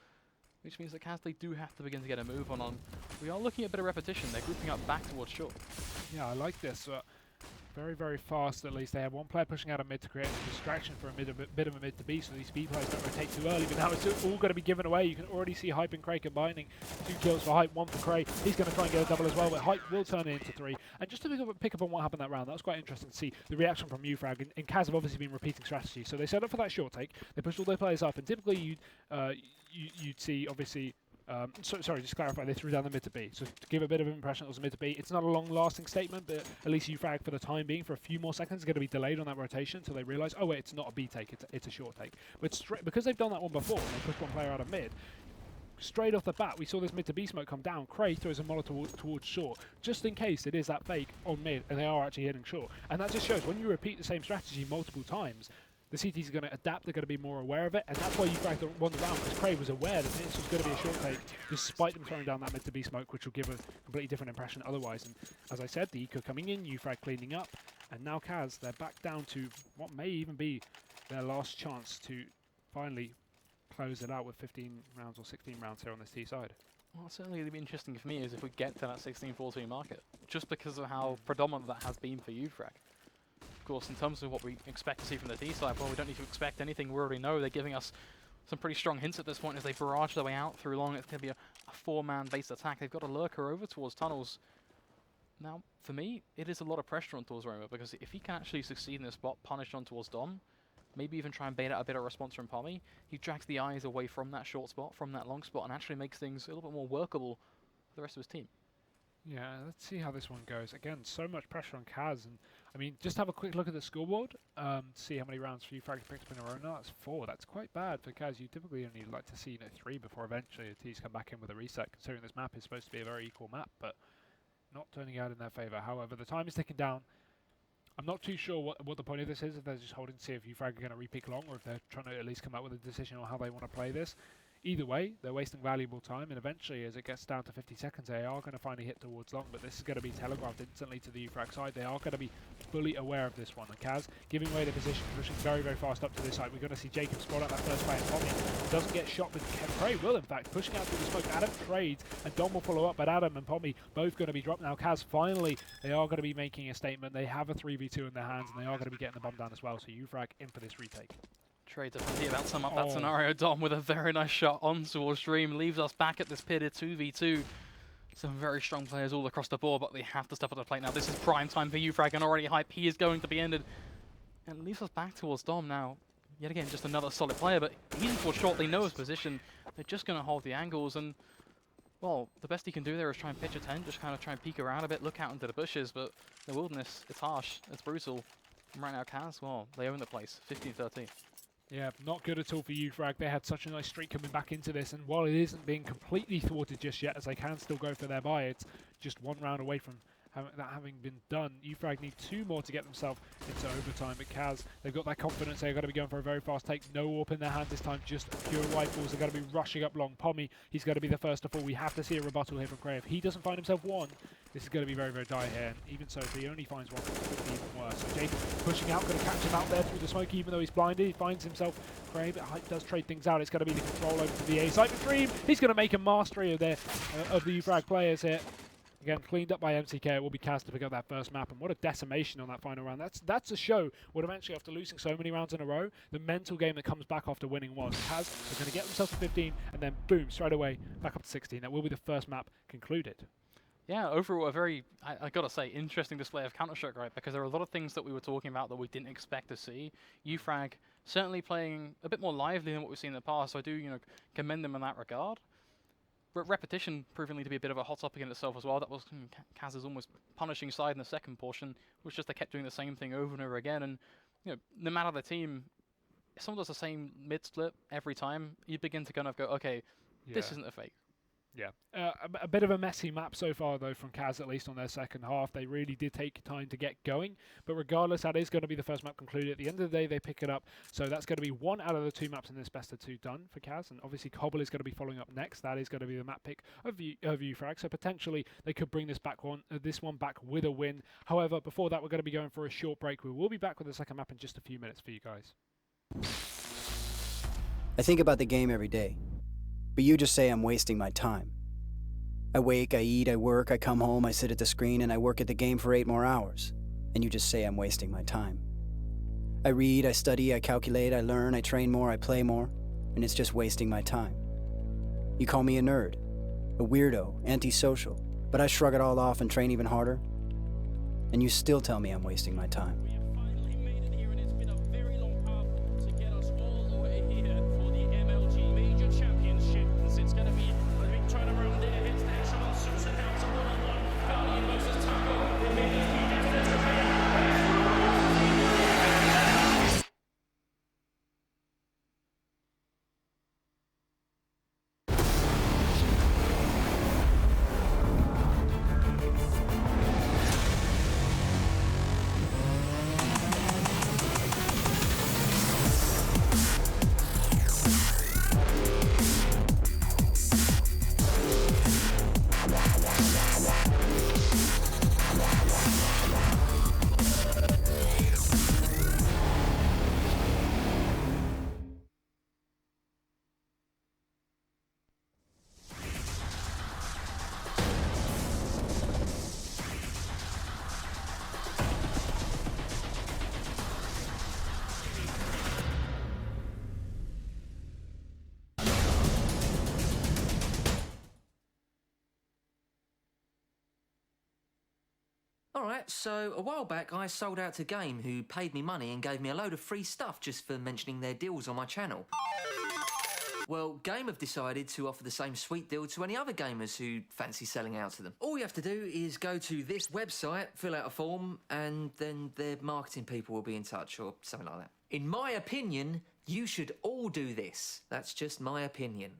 [SPEAKER 5] Which means that Kaz, they do have to begin to get a move on. We are looking at a bit of repetition. They're grouping up back towards short.
[SPEAKER 4] Yeah, I like this. Very, very fast at least. They have one player pushing out a mid to create a distraction for a bit of a mid to B, so these speed players don't rotate too early, but now it's all going to be given away. You can already see Hype and Cray combining. 2 kills for Hype, 1 for Cray. He's going to try and get a double as well, but Hype will turn it into 3. And just to pick up on what happened that round, that was quite interesting to see the reaction from UFrag. And Kaz have obviously been repeating strategy, so they set up for that short take. They pushed all their players up, and typically you'd see, obviously, sorry, just to clarify, they threw down the mid to B. So to give a bit of an impression it was a mid to B. It's not a long-lasting statement, but at least UFrag, for the time being, for a few more seconds, is going to be delayed on that rotation until they realise, oh wait, it's not a B take, it's a short take. But because they've done that one before, and they pushed one player out of mid, straight off the bat, we saw this mid to B smoke come down. Cray throws a Molotov towards short, just in case it is that fake on mid, and they are actually hitting short. And that just shows, when you repeat the same strategy multiple times, the CTs are going to adapt, they're going to be more aware of it, and that's why UFrag won the round, because Cray was aware that this was going to be a short take, despite them throwing down that mid to B smoke, which will give a completely different impression otherwise. And as I said, the eco coming in, UFrag cleaning up, and now Kaz, they're back down to what may even be their last chance to finally close it out with 15 rounds or 16 rounds here on this T side.
[SPEAKER 5] Well, certainly going to be interesting for me is if we get to that 16-14 market, just because of how predominant that has been for UFrag. Of course, in terms of what we expect to see from the T side, well, we don't need to expect anything. We already know they're giving us some pretty strong hints at this point as they barrage their way out through long. It's going to be a 4-man based attack. They've got a lurker over towards tunnels. Now, for me, it is a lot of pressure on towards Roma, because if he can actually succeed in this spot, punish on towards Dom, maybe even try and bait out a bit of response from Pommy, he drags the eyes away from that short spot, from that long spot, and actually makes things a little bit more workable for the rest of his team.
[SPEAKER 4] Yeah, let's see how this one goes. Again, so much pressure on Kaz, and I mean, just have a quick look at the scoreboard, see how many rounds for UFrag picked up in a row. No, that's 4. That's quite bad for Kaz. You typically only like to see 3 before eventually the T's come back in with a reset, considering this map is supposed to be a very equal map, but not turning out in their favour. However, the time is ticking down. I'm not too sure what the point of this is, if they're just holding to see if UFrag are going to repick long, or if they're trying to at least come up with a decision on how they want to play this. Either way, they're wasting valuable time, and eventually, as it gets down to 50 seconds, they are going to finally hit towards long, but this is going to be telegraphed instantly to the UFrag side. They are going to be fully aware of this one. And Kaz giving away the position, pushing very, very fast up to this side. We're going to see Jacob spot out that first play, and Tommy doesn't get shot, but Cray will, in fact, pushing out through the smoke. Adam trades, and Dom will follow up, but Adam and Pommy both going to be dropped now. Kaz, finally, they are going to be making a statement. They have a 3v2 in their hands, and they are going to be getting the bomb down as well, so UFrag in for this retake.
[SPEAKER 5] Trade to about sum up that scenario. Dom with a very nice shot on towards Dream, leaves us back at this pitted 2v2. Some very strong players all across the board, but they have to step up the plate now. This is prime time for UFrag, and already Hype, he is going to be ended. And leaves us back towards Dom now. Yet again, just another solid player, but he's towards short. They know his position. They're just going to hold the angles, and well, the best he can do there is try and pitch a tent, just kind of try and peek around a bit, look out into the bushes, but the wilderness, it's harsh, it's brutal. And right now, Kaz, well, they own the place, 15-13.
[SPEAKER 4] Yeah, not good at all for UFrag. They had such a nice streak coming back into this, and while it isn't being completely thwarted just yet, as they can still go for their buy, it's just 1 round away from that having been done. UFrag need 2 more to get themselves into overtime, but Kaz, they've got that confidence. They're going to be going for a very fast take. No warp in their hands this time, just pure rifles. They're going to be rushing up long. Pommy, he's going to be the first to fall. We have to see a rebuttal here from Cray. If he doesn't find himself 1, this is going to be very, very dire here. And even so, if he only finds 1, it could be even worse. So Jacob pushing out, going to catch him out there through the smoke, even though he's blinded. He finds himself Cray, but Hype does trade things out. It's going to be the control over to the A side for Dream. He's going to make a mastery of the UFrag players here. Again, cleaned up by MCK. It will be Kaz to pick up that first map, and what a decimation on that final round. That's a show what eventually, after losing so many rounds in a row, the mental game that comes back after winning was. Kaz are going to get themselves to 15, and then boom, straight away, back up to 16. That will be the first map concluded.
[SPEAKER 5] Yeah, overall a very, I gotta say, interesting display of Counter-Strike, right? Because there are a lot of things that we were talking about that we didn't expect to see. UFrag certainly playing a bit more lively than what we've seen in the past, so I do, commend them in that regard. Repetition proving to be a bit of a hot topic in itself as well. That was Kaz's almost punishing side in the second portion, which just they kept doing the same thing over and over again. And no matter the team, if someone does the same mid split every time, you begin to kind of go, okay, this isn't a fake.
[SPEAKER 4] Yeah, a bit of a messy map so far, though, from Kaz, at least on their second half. They really did take time to get going, but regardless, that is going to be the first map concluded. At the end of the day, they pick it up, so that's going to be 1 out of the 2 maps in this best of 2 done for Kaz, and obviously Cobble is going to be following up next. That is going to be the map pick of UFrag, so potentially they could bring this one back with a win. However, before that, we're going to be going for a short break. We will be back with the second map in just a few minutes for you guys.
[SPEAKER 1] I think about the game every day, but you just say I'm wasting my time. I wake, I eat, I work, I come home, I sit at the screen, and I work at the game for 8 more hours, and you just say I'm wasting my time. I read, I study, I calculate, I learn, I train more, I play more, and it's just wasting my time. You call me a nerd, a weirdo, antisocial, but I shrug it all off and train even harder, and you still tell me I'm wasting my time.
[SPEAKER 2] We have finally made it here, and it's been a very long path to get us all the way here for the MLG Major Championship. It's going to be a big turnaround there. Hits the echelon, suits it down to 1-on-1. Guardian versus Taco. They made it.
[SPEAKER 3] Alright, so a while back I sold out to Game, who paid me money and gave me a load of free stuff just for mentioning their deals on my channel. Well, Game have decided to offer the same sweet deal to any other gamers who fancy selling out to them. All you have to do is go to this website, fill out a form, and then their marketing people will be in touch, or something like that. In my opinion, you should all do this. That's just my opinion.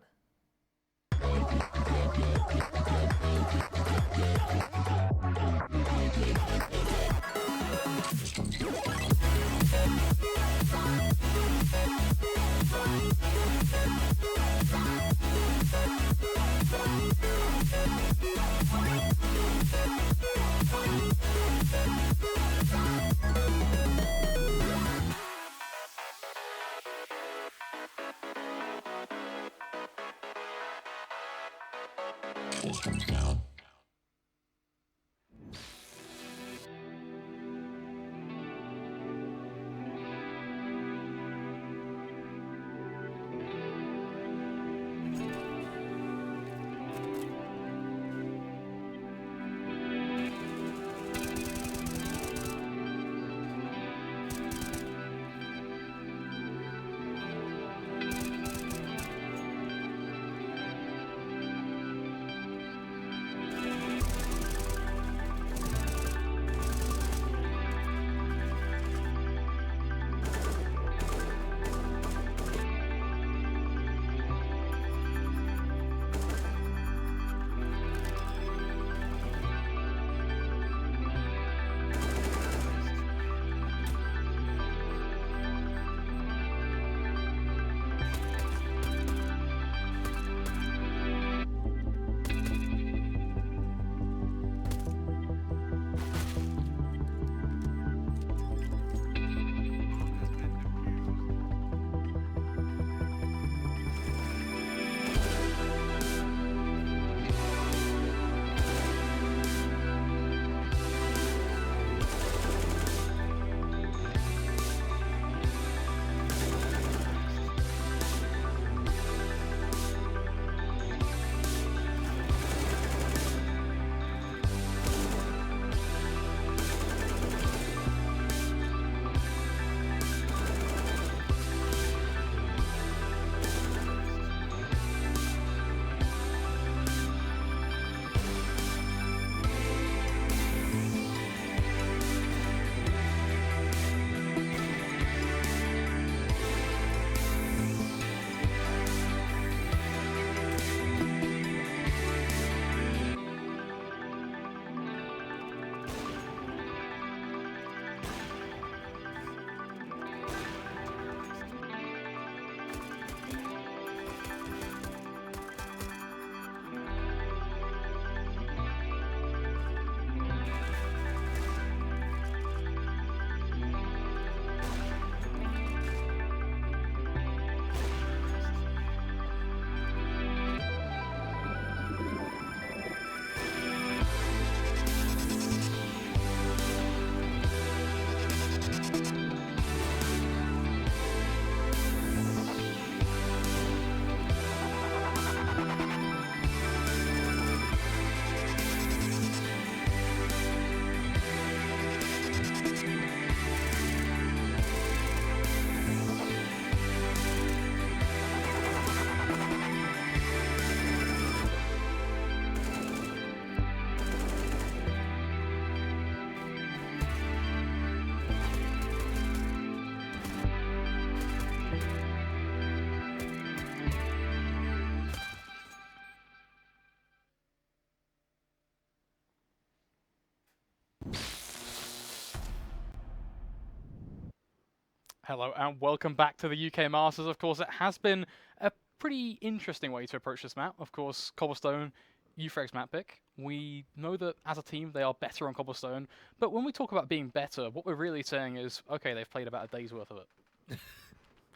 [SPEAKER 5] Hello and welcome back to the UK Masters. Of course, it has been a pretty interesting way to approach this map. Of course, Cobblestone, Ufreg's map pick. We know that as a team they are better on Cobblestone, but when we talk about being better, what we're really saying is, okay, they've played about a day's worth of it.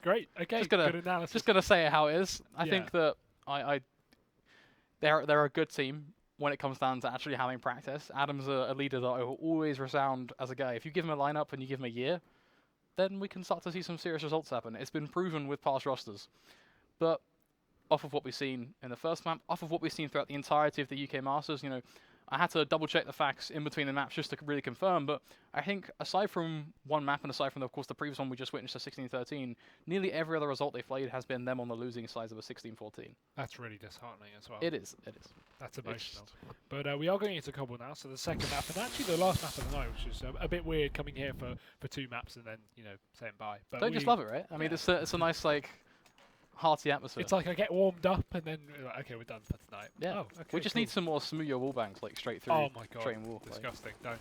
[SPEAKER 4] Great. Okay. Good analysis.
[SPEAKER 5] Just gonna say it how it is. I
[SPEAKER 4] Yeah.
[SPEAKER 5] think that they're a good team when it comes down to actually having practice. Adam's a leader that I will always resound as a guy. If you give him a lineup and you give him a year, then we can start to see some serious results happen. It's been proven with past rosters. But off of what we've seen in the first map, off of what we've seen throughout the entirety of the UK Masters, you know, I had to double check the facts in between the maps just to really confirm, but I think aside from one map and aside from, of course, the previous one we just witnessed, a 16-13, nearly every other result they've played has been them on the losing side of a 16-14.
[SPEAKER 4] That's really disheartening as well.
[SPEAKER 5] It is.
[SPEAKER 4] That's emotional. But we are going into Cobble now, so the second map, and actually the last map of the night, which is a bit weird coming here for 2 maps and then, you know, saying bye. But
[SPEAKER 5] don't just love it, right? I mean, it's a nice, like, hearty atmosphere.
[SPEAKER 4] It's like I get warmed up and then, like, okay, we're done for tonight.
[SPEAKER 5] Yeah.
[SPEAKER 4] Oh, okay,
[SPEAKER 5] we just need some more smooth wall banks, like, straight through.
[SPEAKER 4] Oh my god,
[SPEAKER 5] straight in wall.
[SPEAKER 4] disgusting. Don't.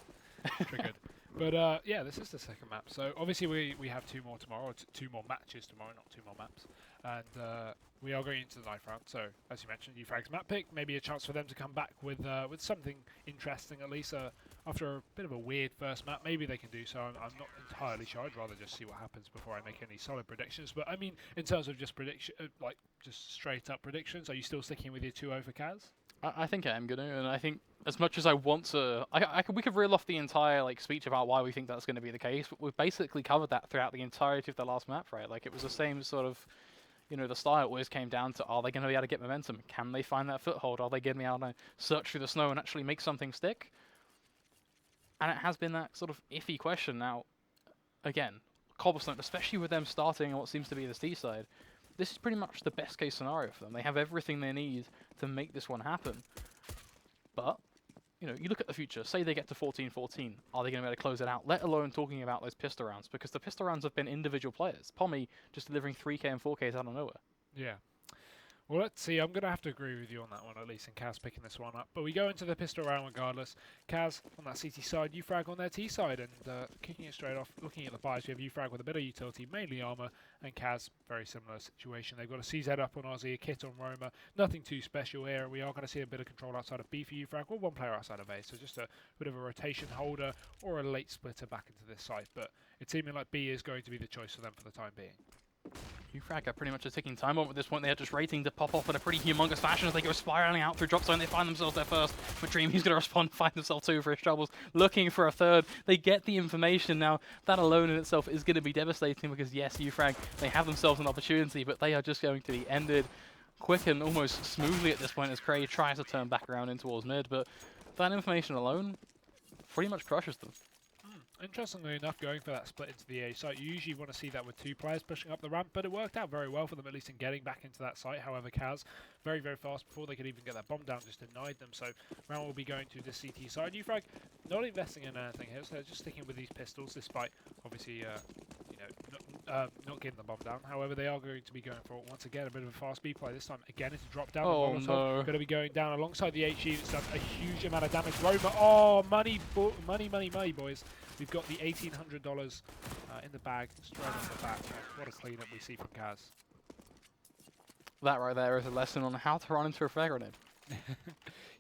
[SPEAKER 4] Triggered. But yeah, this is the second map. So obviously we have 2 more tomorrow, or 2 more matches tomorrow, not 2 more maps. And we are going into the 9th round. So as you mentioned, Ufrag's map pick, maybe a chance for them to come back with something interesting at least. After a bit of a weird first map, maybe they can do so. I'm not entirely sure. I'd rather just see what happens before I make any solid predictions. But I mean, in terms of just prediction, like just straight up predictions, are you still sticking with your 2-0 for Kaz?
[SPEAKER 5] I think I am going to, and I think as much as I want to, we could reel off the entire like speech about why we think that's going to be the case, but we've basically covered that throughout the entirety of the last map, right? Like it was the same sort of, you know, the style always came down to, are they going to be able to get momentum? Can they find that foothold? Are they going to be able to search through the snow and actually make something stick? And it has been that sort of iffy question. Now, again, Cobblestone, especially with them starting on what seems to be the T side, this is pretty much the best case scenario for them. They have everything they need to make this one happen. But, you know, you look at the future, say they get to 14-14, are they going to be able to close it out? Let alone talking about those pistol rounds, because the pistol rounds have been individual players. Pommy just delivering 3K and 4Ks out of nowhere.
[SPEAKER 4] Yeah. Well, let's see. I'm going to have to agree with you on that one, at least, and Kaz picking this one up. But we go into the pistol round regardless. Kaz on that CT side, Ufrag on their T side, and kicking it straight off. Looking at the buys, we have Ufrag with a bit of utility, mainly armor, and Kaz, very similar situation. They've got a CZ up on Aussie, a kit on Roma. Nothing too special here. We are going to see a bit of control outside of B for Ufrag, or 1 player outside of A. So just a bit of a rotation holder or a late splitter back into this site. But it's seeming like B is going to be the choice for them for the time being.
[SPEAKER 5] Ufrag are pretty much a ticking time bomb at this point. They are just waiting to pop off in a pretty humongous fashion as they go spiraling out through drop zone. They find themselves there first. But Dream, he's going to respond, find himself 2 for his troubles, looking for a 3rd. They get the information now. That alone in itself is going to be devastating because, yes, Ufrag, they have themselves an opportunity, but they are just going to be ended quick and almost smoothly at this point as Cray tries to turn back around in towards mid. But that information alone pretty much crushes them.
[SPEAKER 4] Interestingly enough, going for that split into the A site, you usually want to see that with 2 players pushing up the ramp, but it worked out very well for them, at least in getting back into that site. However, Kaz, very, very fast before they could even get that bomb down, just denied them. So round will be going to the CT side. Ufrag not investing in anything here, so just sticking with these pistols, despite obviously, you know, not getting the bomb down. However, they are going to be going for, once again, a bit of a fast B play. This time, again, it's a drop down.
[SPEAKER 5] Oh, no.
[SPEAKER 4] Going to be going down alongside the HE. It's done a huge amount of damage. Roma, oh, money, boys. We've got the $1,800 in the bag, straight off the bat. What a cleanup we see from Kaz.
[SPEAKER 5] That right there is a lesson on how to run into a frag grenade.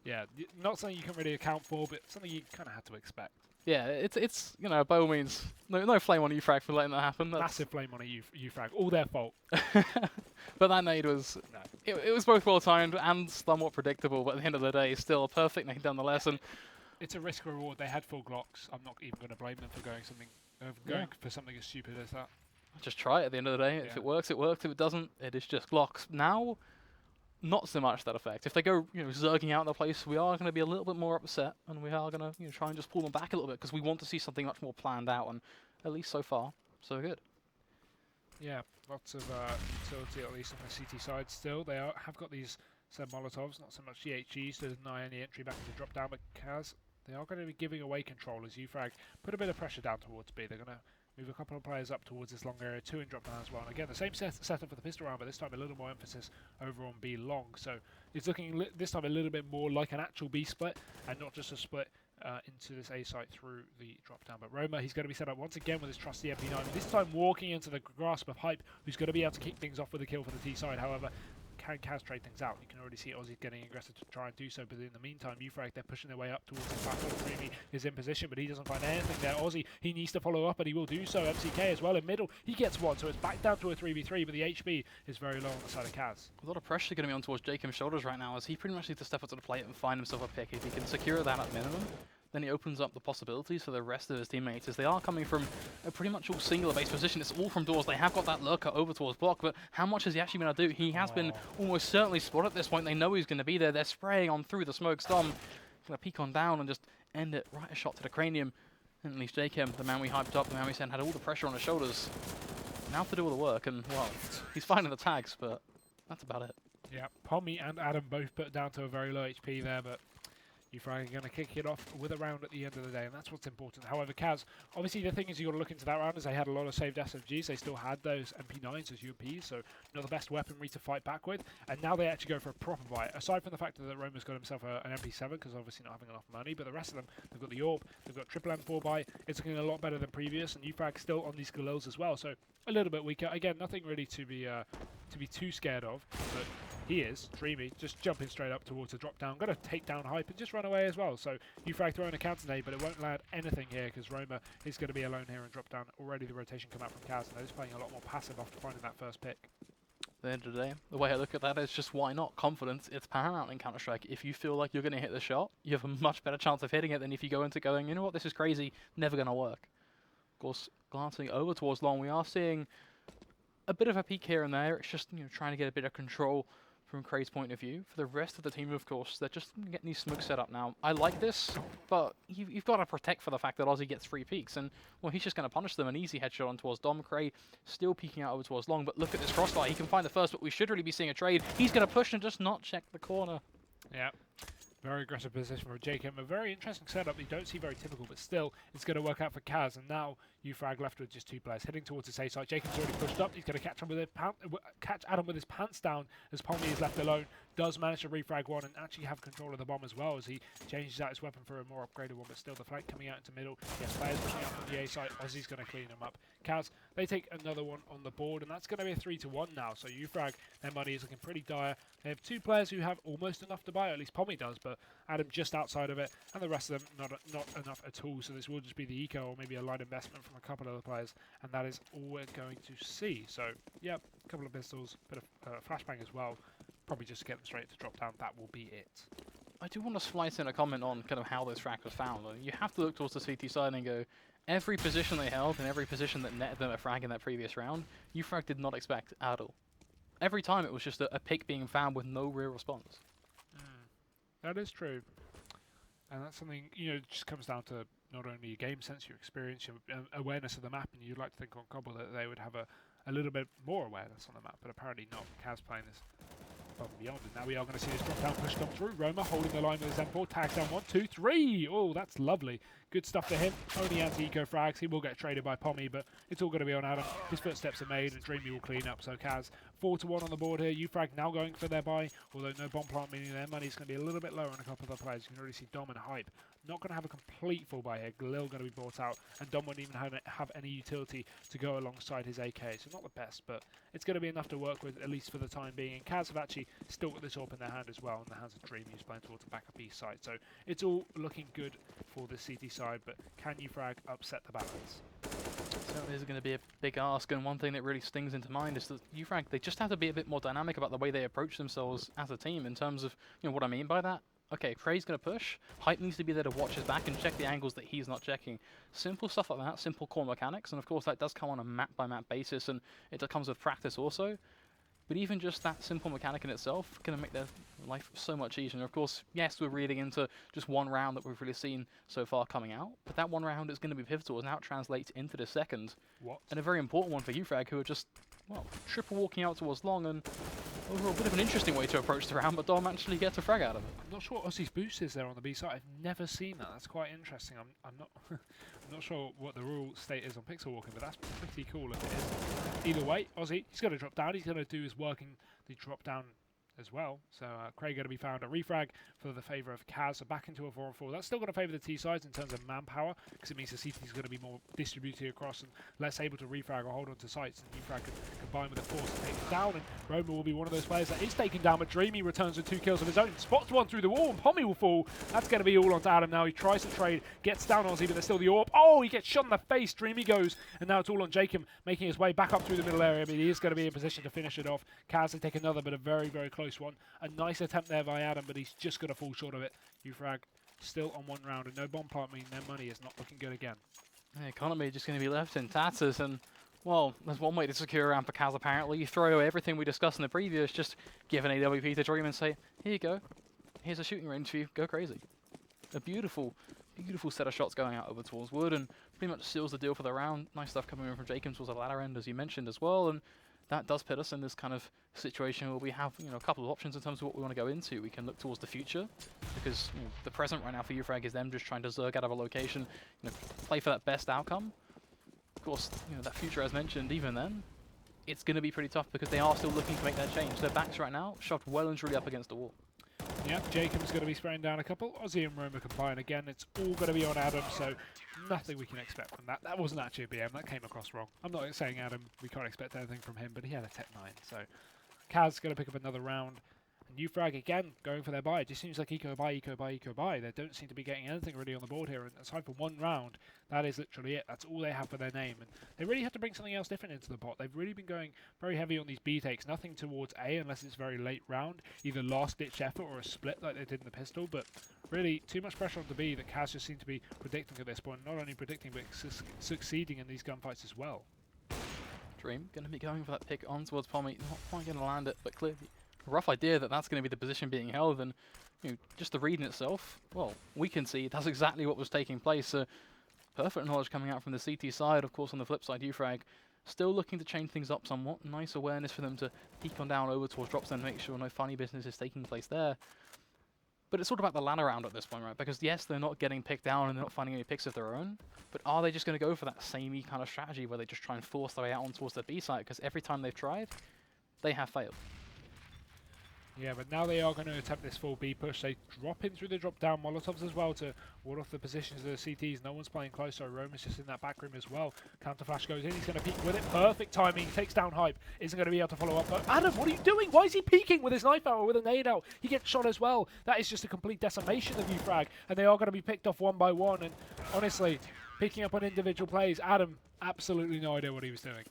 [SPEAKER 4] Yeah, not something you can really account for, but something you kind of had to expect.
[SPEAKER 5] Yeah, it's you know, by all means, no flame on Ufrag for letting that happen. That's
[SPEAKER 4] massive flame on Ufrag, all their fault.
[SPEAKER 5] But that nade was, it was both well timed and somewhat predictable, but at the end of the day, still a perfect nade nonetheless. And
[SPEAKER 4] it's a risk reward. They had full Glocks. I'm not even going to blame them for going for something as stupid as that.
[SPEAKER 5] Just try it at the end of the day. If it works, it works. If it doesn't, it is just Glocks. Now, not so much that effect. If they go, you know, zerging out of the place, we are going to be a little bit more upset, and we are going to, you know, try and just pull them back a little bit because we want to see something much more planned out. And at least so far, so good.
[SPEAKER 4] Yeah, lots of utility at least on the CT side. Still, they have got these some Molotovs, not so much CHGs to deny any entry back into drop down, but Kaz, they are going to be giving away control as Ufrag put a bit of pressure down towards B. They're going to move a couple of players up towards this long area, 2 in drop down as well. And again, the same setup for the pistol round, but this time a little more emphasis over on B long. So it's looking this time a little bit more like an actual B split and not just a split into this A site through the drop down. But Roma, he's going to be set up once again with his trusty MP9. This time walking into the grasp of Hype, who's going to be able to kick things off with a kill for the T side. However, can Kaz trade things out? You can already see Aussie getting aggressive to try and do so, but in the meantime, Ufrag, they're pushing their way up towards the battle. Dreamy is in position, but he doesn't find anything there. Aussie, he needs to follow up, and he will do so. MCK as well in middle, he gets one, so it's back down to a 3v3, but the HP is very low on the side of Kaz.
[SPEAKER 5] A lot of pressure going to be on towards Jacob's shoulders right now, as he pretty much needs to step up to the plate and find himself a pick. If he can secure that at minimum, then he opens up the possibilities for the rest of his teammates, as they are coming from a pretty much all singular base position. It's all from doors. They have got that lurker over towards block, but how much is he actually going to do? He has been almost certainly spotted at this point. They know he's going to be there. They're spraying on through the smoke. Stom going to peek on down and just end it. Right a shot to the cranium. And at least Jacob, the man we hyped up, the man we said had all the pressure on his shoulders. Now to do all the work, and well, he's finding the tags, but that's about it.
[SPEAKER 4] Yeah, Pommy and Adam both put down to a very low HP there, but Ufrag are going to kick it off with a round at the end of the day, and that's what's important. However, Kaz, obviously the thing is you got to look into that round, as they had a lot of saved SMGs. They still had those MP9s as UMPs, so not the best weaponry to fight back with. And now they actually go for a proper buy. Aside from the fact that Roma's got himself an MP7, because obviously not having enough money, but the rest of them, they've got the AWP, they've got triple M4 buy. It's looking a lot better than previous, and Ufrag still on these Galils as well, so a little bit weaker. Again, nothing really to be too scared of, but he is, Dreamy, just jumping straight up towards the drop down. Going to take down Hype and just run away as well. So Ufrag throwing a counter nade, but it won't land anything here because Roma is going to be alone here and drop down. Already the rotation come out from Kaz, and they're just playing a lot more passive after finding that first pick.
[SPEAKER 5] At the end of the day, the way I look at that is just why not? Confidence, it's paramount in Counter-Strike. If you feel like you're going to hit the shot, you have a much better chance of hitting it than if you go into going, you know what, this is crazy, never going to work. Of course, glancing over towards long, we are seeing a bit of a peak here and there. It's just, you know, trying to get a bit of control from Kray's point of view. For the rest of the team, of course, they're just getting these smokes set up now. I like this, but you've got to protect for the fact that Aussie gets 3 peaks, and, well, he's just going to punish them. An easy headshot on towards Dom. Kray still peeking out over towards long, but look at this crossfire. He can find the first, but we should really be seeing a trade. He's going to push and just not check the corner.
[SPEAKER 4] Yeah. Very aggressive position for Jacob. A very interesting setup you don't see very typical, but still, it's going to work out for Kaz. And now Ufrag left with just 2 players heading towards the A site. Jacob's already pushed up. He's going to catch Adam with his pants down as Pommy is left alone. Does manage to refrag one and actually have control of the bomb as well as he changes out his weapon for a more upgraded one, but still the flank coming out into middle. Yes, players pushing out from the A site. Aussie's going to clean them up. Kaz, they take another one on the board, and that's going to be a 3-1 now. So Ufrag, their money is looking pretty dire. They have 2 players who have almost enough to buy, at least Pommy does, but Adam just outside of it, and the rest of them not enough at all. So this will just be the eco or maybe a light investment from a couple of the players, and that is all we're going to see. So, yeah, a couple of pistols, bit of flashbang as well. Probably just to get them straight to drop down. That will be it.
[SPEAKER 5] I do want to slice in a comment on kind of how this fraag was found. You have to look towards the CT side and go, every position they held and every position that netted them a frag in that previous round, Ufrag did not expect at all. Every time it was just a pick being found with no real response.
[SPEAKER 4] That is true. And that's something, you know, it just comes down to not only your game sense, your experience, your awareness of the map, and you'd like to think on Cobble that they would have a little bit more awareness on the map, but apparently not. Kaz playing this above and beyond, and now we are going to see this drop down push come through. Roma holding the line with his M4, tags down 1, 2, 3. Oh, that's lovely. Good stuff for him. Only anti-eco frags. He will get traded by Pommy, but it's all going to be on Adam. His footsteps are made, and Dreamy will clean up. So Kaz, 4-1 on the board here. Ufrag now going for their buy, although no bomb plant, meaning their money's going to be a little bit lower on a couple of the players. You can already see Dom and Hype not going to have a complete full buy here. Galil going to be bought out, and Dom won't even have any utility to go alongside his AK. So not the best, but it's going to be enough to work with, at least for the time being. And Kaz have actually still got this AWP in their hand as well, in the hands of Dreamy, who's playing towards the backup B side. So it's all looking good for the CT side, but can Ufrag upset the balance?
[SPEAKER 5] So this is going to be a big ask, and one thing that really stings into mind is that Ufrag, they just have to be a bit more dynamic about the way they approach themselves as a team in terms of, you know, what I mean by that. Okay, Kray's going to push. Hype needs to be there to watch his back and check the angles that he's not checking. Simple stuff like that, simple core mechanics, and of course that does come on a map-by-map basis, and it comes with practice also. But even just that simple mechanic in itself can make their life so much easier. And of course, yes, we're reading into just one round that we've really seen so far coming out, but that one round is going to be pivotal, and now it translates into the second.
[SPEAKER 4] What?
[SPEAKER 5] And a very important one for Ufrag, who are just, well, triple walking out towards long, and overall a bit of an interesting way to approach the round, but Dom actually gets a frag out of it.
[SPEAKER 4] I'm not sure what Aussie's boost is there on the B side. I've never seen that. That's quite interesting. I'm not I'm not sure what the rule state is on pixel walking, but that's pretty cool if it is. Either way, Aussie, he's going to drop down. He's going to do his working the drop down as well. So Craig going to be found a refrag for the favour of Kaz. So back into a 4-on-4. That's still going to favour the T sides in terms of manpower, because it means the CT is going to be more distributed across and less able to refrag or hold on to sites. And refrag can combine with the force to take it down. And Roma will be one of those players that is taken down, but Dreamy returns with 2 kills of his own. Spots one through the wall, and Pommy will fall. That's going to be all onto Adam now. He tries to trade, gets down Ozzy, but there's still the AWP. Oh, he gets shot in the face. Dreamy goes, and now it's all on Jacob, making his way back up through the middle area, but he is going to be in position to finish it off. Kaz to take another, but a very, very close one. A nice attempt there by Adam, but he's just going to fall short of it. Ufrag still on 1 round, and no bomb plant mean their money is not looking good again. The
[SPEAKER 5] economy just going to be left in tatters, and well, there's one way to secure around for Kaz apparently. You throw away everything we discussed in the previous, just give an AWP to Dream and say, here you go, here's a shooting range for you, go crazy. A beautiful, beautiful set of shots going out over towards Wood, and pretty much seals the deal for the round. Nice stuff coming in from Jacobs towards the latter end, as you mentioned as well, and that does put us in this kind of situation where we have, a couple of options in terms of what we want to go into. We can look towards the future, because the present right now for Ufrag is them just trying to zerg out of a location, play for that best outcome. Of course, that future, as mentioned, even then, it's going to be pretty tough because they are still looking to make that change. Their backs right now shoved well and truly up against the wall.
[SPEAKER 4] Yep, Jacob's going to be spraying down a couple. Ozzy and Roma combine again. It's all going to be on Adam, so nothing we can expect from that. That wasn't actually a BM. That came across wrong. I'm not saying Adam, we can't expect anything from him, but he had a Tech 9. So Kaz going to pick up another round. And Ufrag again going for their buy. It just seems like eco buy, eco buy, eco buy. They don't seem to be getting anything really on the board here. And aside from 1 round, that is literally it. That's all they have for their name. And they really have to bring something else different into the pot. They've really been going very heavy on these B takes. Nothing towards A unless it's very late round. Either last ditch effort or a split like they did in the pistol. But really too much pressure on the B that Kaz just seemed to be predicting at this point. Not only predicting but succeeding in these gunfights as well.
[SPEAKER 5] Dream going to be going for that pick on towards Pommy. Not quite going to land it, but clearly rough idea that that's going to be the position being held, and just the read in itself, well, we can see that's exactly what was taking place. Perfect knowledge coming out from the CT side. Of course, on the flip side, Ufrag still looking to change things up somewhat. Nice awareness for them to peek on down over towards drops and make sure no funny business is taking place there. But it's sort of about the ladder round at this point, right? Because yes, they're not getting picked down and they're not finding any picks of their own, but are they just going to go for that samey kind of strategy where they just try and force their way out on towards the B side? Because every time they've tried, they have failed.
[SPEAKER 4] Yeah, but now they are going to attempt this full B push. They drop in through the drop down Molotovs as well to ward off the positions of the CTs. No one's playing close, so Roma's just in that back room as well. Counter flash goes in, he's going to peek with it. Perfect timing, takes down Hype. Isn't going to be able to follow up. But Adam, what are you doing? Why is he peeking with his knife out or with a nade out? He gets shot as well. That is just a complete decimation of Ufrag, and they are going to be picked off 1 by 1. And honestly, picking up on individual plays, Adam, absolutely no idea what he was doing.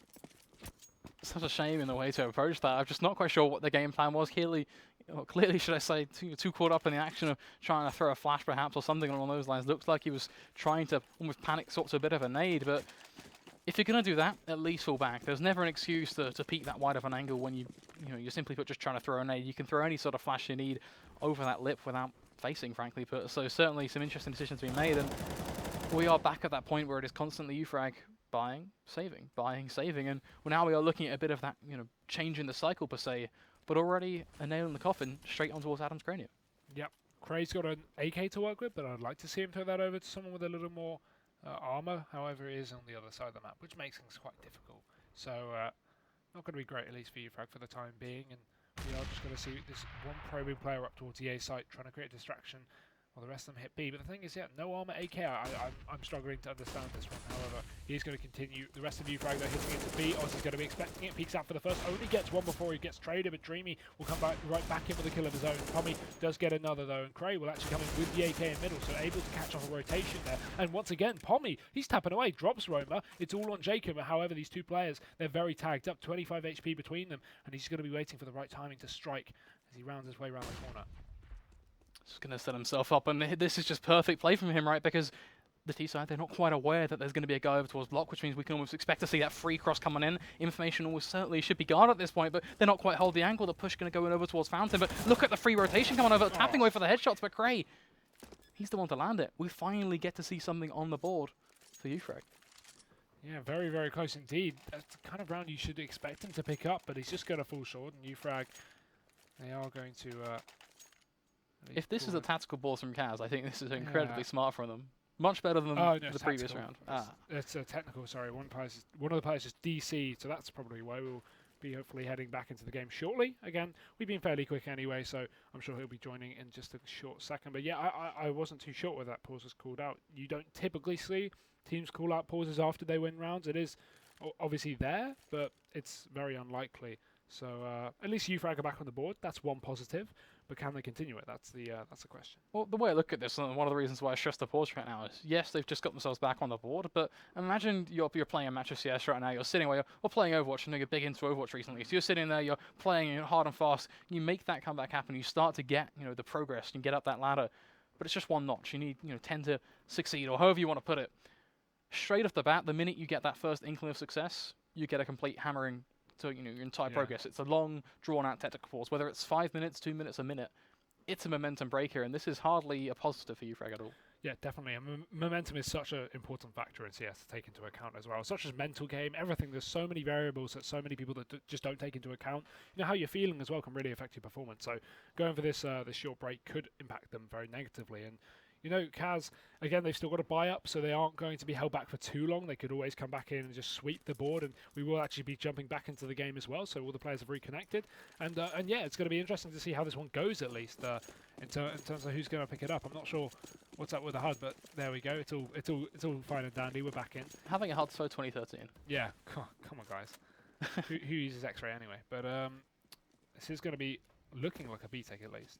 [SPEAKER 5] Such a shame in the way to approach that. I'm just not quite sure what the game plan was. Clearly, should I say, too caught up in the action of trying to throw a flash perhaps or something along those lines. Looks like he was trying to almost panic sort of a bit of a nade, but if you're going to do that, at least fall back. There's never an excuse to peek that wide of an angle when you're simply just trying to throw a nade. You can throw any sort of flash you need over that lip without facing, frankly. But so certainly some interesting decisions being made, and we are back at that point where it is constantly Ufrag buying, saving, and now we are looking at a bit of that, change in the cycle per se, but already a nail in the coffin straight on towards Adam's cranium.
[SPEAKER 4] Yep, Cray's got an AK to work with, but I'd like to see him throw that over to someone with a little more armor. However, it is on the other side of the map, which makes things quite difficult. So not going to be great, at least for Ufrag for the time being, and we are just going to see this one probing player up towards the A site trying to create a distraction. Well, the rest of them hit B, but the thing is, no armor AK. I'm struggling to understand this one. However, he's going to continue. The rest of Ufrag, they're hitting into B. Ozzy's going to be expecting it. Peeks out for the first. Only gets one before he gets traded, but Dreamy will come right back in with a kill of his own. Pommy does get another, though, and Cray will actually come in with the AK in middle, so able to catch off a rotation there. And once again, Pommy, he's tapping away, drops Roma. It's all on Jacob. However, these two players, they're very tagged up, 25 HP between them, and he's going to be waiting for the right timing to strike as he rounds his way around the corner.
[SPEAKER 5] Just going to set himself up, and this is just perfect play from him, right? Because the T side, they're not quite aware that there's going to be a guy over towards block, which means we can almost expect to see that free cross coming in. Information almost certainly should be guarded at this point, but they're not quite hold the angle. The push going to go in over towards Fountain, but look at the free rotation coming over, tapping away for the headshots, but Cray, he's the one to land it. We finally get to see something on the board for Ufrag.
[SPEAKER 4] Yeah, very, very close indeed. That's the kind of round you should expect him to pick up, but he's just going to fall short, and Ufrag, they are going to...
[SPEAKER 5] if this is a tactical ball from Kaz, I think this is incredibly smart from them. Much better than the previous round.
[SPEAKER 4] It's a technical, sorry. One of the players is DC, so that's probably why we'll be hopefully heading back into the game shortly. Again, we've been fairly quick anyway, so I'm sure he'll be joining in just a short second. But yeah, I wasn't too sure where that pause was called out. You don't typically see teams call out pauses after they win rounds. It is obviously there, but it's very unlikely. So at least UFrag are back on the board. That's one positive. But can they continue it? That's the question.
[SPEAKER 5] Well, the way I look at this, and one of the reasons why I stress the pause right now is, yes, they've just got themselves back on the board, but imagine you're playing a match of CS right now, you're sitting where you're playing Overwatch, and you're big into Overwatch recently, so you're sitting there, you're playing hard and fast, you make that comeback happen, you start to get, the progress, you get up that ladder, but it's just one notch, you need, 10 to succeed, or however you want to put it. Straight off the bat, the minute you get that first inkling of success, you get a complete hammering to your entire progress. It's a long, drawn-out tactical pause. Whether it's 5 minutes, 2 minutes, a minute, it's a momentum breaker, and this is hardly a positive for UFrag at all.
[SPEAKER 4] Yeah, definitely. And momentum is such an important factor in CS to take into account as well. Such as mental game, everything. There's so many variables that so many people that just don't take into account. How you're feeling as well can really affect your performance. So going for this this short break could impact them very negatively. And Kaz, again, they've still got to buy up, so they aren't going to be held back for too long. They could always come back in and just sweep the board, and we will actually be jumping back into the game as well, so all the players have reconnected. And yeah, it's going to be interesting to see how this one goes, at least, in terms of who's going to pick it up. I'm not sure what's up with the HUD, but there we go. It's all fine and dandy. We're back in.
[SPEAKER 5] Having a HUD so 2013.
[SPEAKER 4] Yeah, come on, guys. who uses X-ray anyway? But this is going to be looking like a B-Tech at least.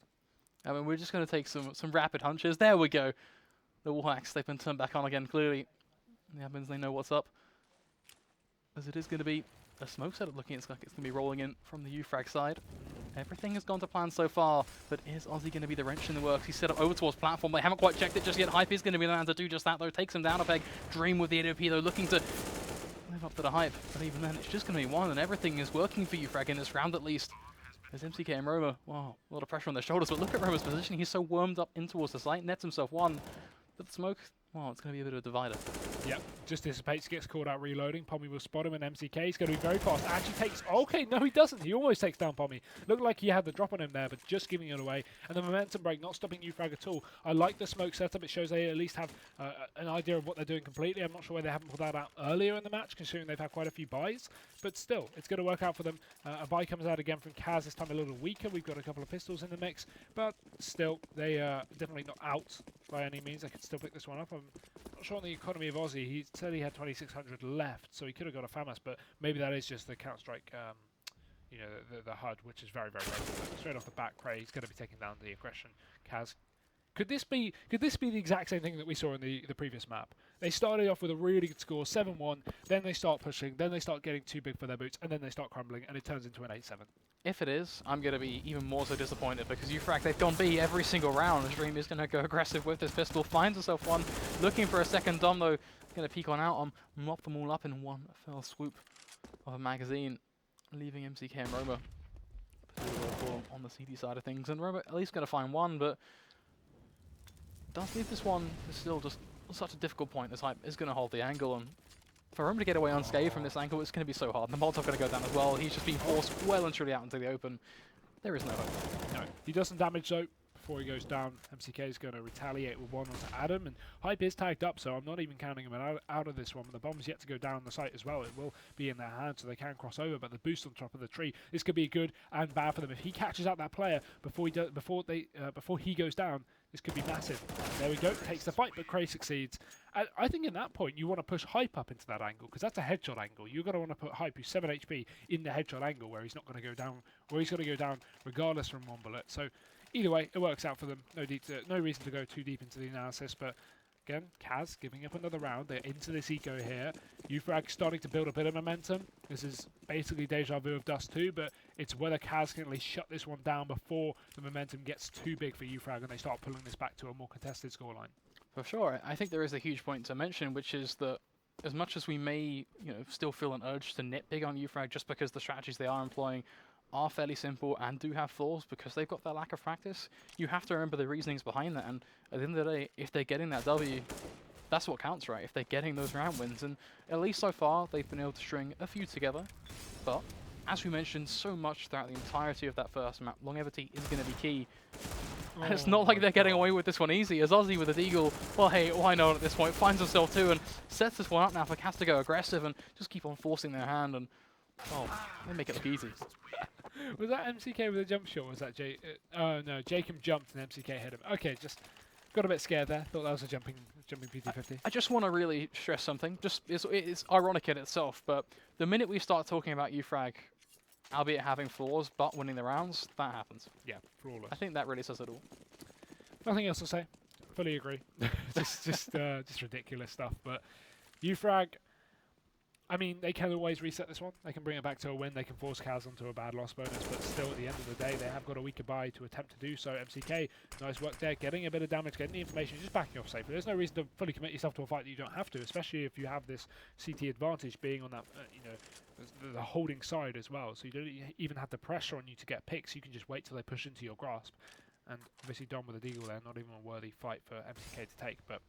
[SPEAKER 5] I mean, we're just going to take some rapid hunches. There we go. The wall hacks, they've been turned back on again, clearly. The admins, they know what's up. As it is going to be a smoke setup looking, it's like it's going to be rolling in from the UFrag side. Everything has gone to plan so far, but is Ozzy going to be the wrench in the works? He's set up over towards platform. They haven't quite checked it just yet. Hype is going to be the man to do just that, though. Takes him down a peg. Dream with the AWP, though, looking to live up to the hype. But even then, it's just going to be one, and everything is working for UFrag in this round at least. There's MCK and Roma. Wow, a lot of pressure on their shoulders, but look at Roma's positioning. He's so wormed up in towards the site, nets himself one. But the smoke, well, it's going to be a bit of a divider.
[SPEAKER 4] Yep, just dissipates, gets called out reloading. Pommy will spot him, and MCK is going to be very fast. Actually takes, okay, no he doesn't. He almost takes down Pommy. Looked like he had the drop on him there, but just giving it away. And the momentum break, not stopping UFrag at all. I like the smoke setup. It shows they at least have an idea of what they're doing completely. I'm not sure why they haven't pulled that out earlier in the match, considering they've had quite a few buys. But still, it's going to work out for them. A buy comes out again from Kaz, this time a little weaker. We've got a couple of pistols in the mix, but still, they are definitely not out by any means. They could still pick this one up. I'm not sure on the economy of Aussie. He said he had 2,600 left, so he could have got a FAMAS, but maybe that is just the Counter-Strike, the HUD, which is very, very low. Straight off the bat, Cray, he's going to be taking down the aggression. Kaz. Could this be the exact same thing that we saw in the previous map? They started off with a really good score, 7-1, then they start pushing, then they start getting too big for their boots, and then they start crumbling, and it turns into an 8-7.
[SPEAKER 5] If it is, I'm going to be even more so disappointed because UFrag, they've gone B every single round. Dream is going to go aggressive with this pistol, finds himself one, looking for a second dom though, going to peek on out, mop them all up in one fell swoop of a magazine, leaving MCK and Roma on the CD side of things. And Roma at least going to find one, but does leave this one is still just such a difficult point. This hype is going to hold the angle, and for him to get away unscathed from this angle, it's going to be so hard. And the Molotov going to go down as well. He's just being forced well and truly out into the open. There is no hope.
[SPEAKER 4] No, he doesn't damage though. Before he goes down, MCK is going to retaliate with one onto Adam, and Hype is tagged up, so I'm not even counting him out of this one. The bomb's yet to go down the site as well. It will be in their hands, so they can cross over, but the boost on top of the tree, this could be good and bad for them. If he catches out that player before he goes down, this could be massive. There we go, takes the fight, but Cray succeeds. I think in that point, you want to push Hype up into that angle, because that's a headshot angle. You're going to want to put Hype, who's 7 HP, in the headshot angle, where he's not going to go down, where he's going to go down regardless from one bullet. So either way, it works out for them. No reason to go too deep into the analysis, but again, Kaz giving up another round. They're into this eco here. UFrag starting to build a bit of momentum. This is basically deja vu of Dust 2, but it's whether Kaz can at least shut this one down before the momentum gets too big for UFrag and they start pulling this back to a more contested scoreline.
[SPEAKER 5] For sure. I think there is a huge point to mention, which is that as much as we may still feel an urge to nitpick on UFrag just because the strategies they are employing are fairly simple and do have flaws because they've got that lack of practice, you have to remember the reasonings behind that. And at the end of the day, if they're getting that W, that's what counts, right? If they're getting those round wins. And at least so far, they've been able to string a few together. But as we mentioned so much throughout the entirety of that first map, longevity is going to be key. And it's not like they're getting away with this one easy, as Ozzy with a deagle, well hey, why not at this point, finds himself too and sets this one up now for Kaz to go aggressive and just keep on forcing their hand. And Oh, they make it look easy.
[SPEAKER 4] Was that MCK with a jump shot? Or was that oh no, Jacob jumped and MCK hit him. Okay, just got a bit scared there. Thought that was a jumping PT50.
[SPEAKER 5] I just want to really stress something. Just it's ironic in itself, but the minute we start talking about Ufrag, albeit having flaws but winning the rounds, that happens.
[SPEAKER 4] Yeah, flawless.
[SPEAKER 5] I think that really says it all.
[SPEAKER 4] Nothing else to say. Fully agree. just ridiculous stuff. But Ufrag, I mean, they can always reset this one. They can bring it back to a win. They can force Kaz onto a bad loss bonus. But still, at the end of the day, they have got a week goodbye to attempt to do so. MCK, nice work there. Getting a bit of damage, getting the information, just backing off safely. There's no reason to fully commit yourself to a fight that you don't have to, especially if you have this CT advantage being on that, the holding side as well. So you don't even have the pressure on you to get picks. You can just wait till they push into your grasp. And obviously Dom with a deagle there, not even a worthy fight for MCK to take. But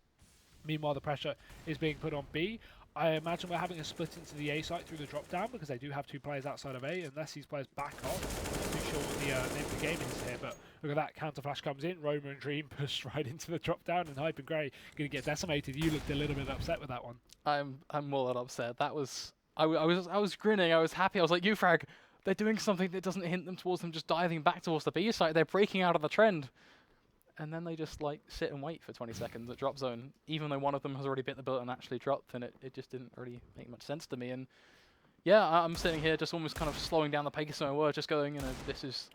[SPEAKER 4] meanwhile, the pressure is being put on B. I imagine we're having a split into the A site through the drop down because they do have 2 players outside of A. Unless these players back off, I'm not too sure what the name of the game is here. But look at that, counter flash comes in. Roma and Dream push right into the drop down, and Hype and Grey going to get decimated. You looked a little bit upset with that one.
[SPEAKER 5] I'm more than upset. That was I was grinning. I was happy. I was like, Ufrag, they're doing something that doesn't hint them towards them just diving back towards the B site. They're breaking out of the trend. And then they just like sit and wait for 20 seconds at drop zone, even though one of them has already bit the bullet and actually dropped, and it just didn't really make much sense to me. And yeah, I'm sitting here just almost kind of slowing down the pace of my word, just going, this is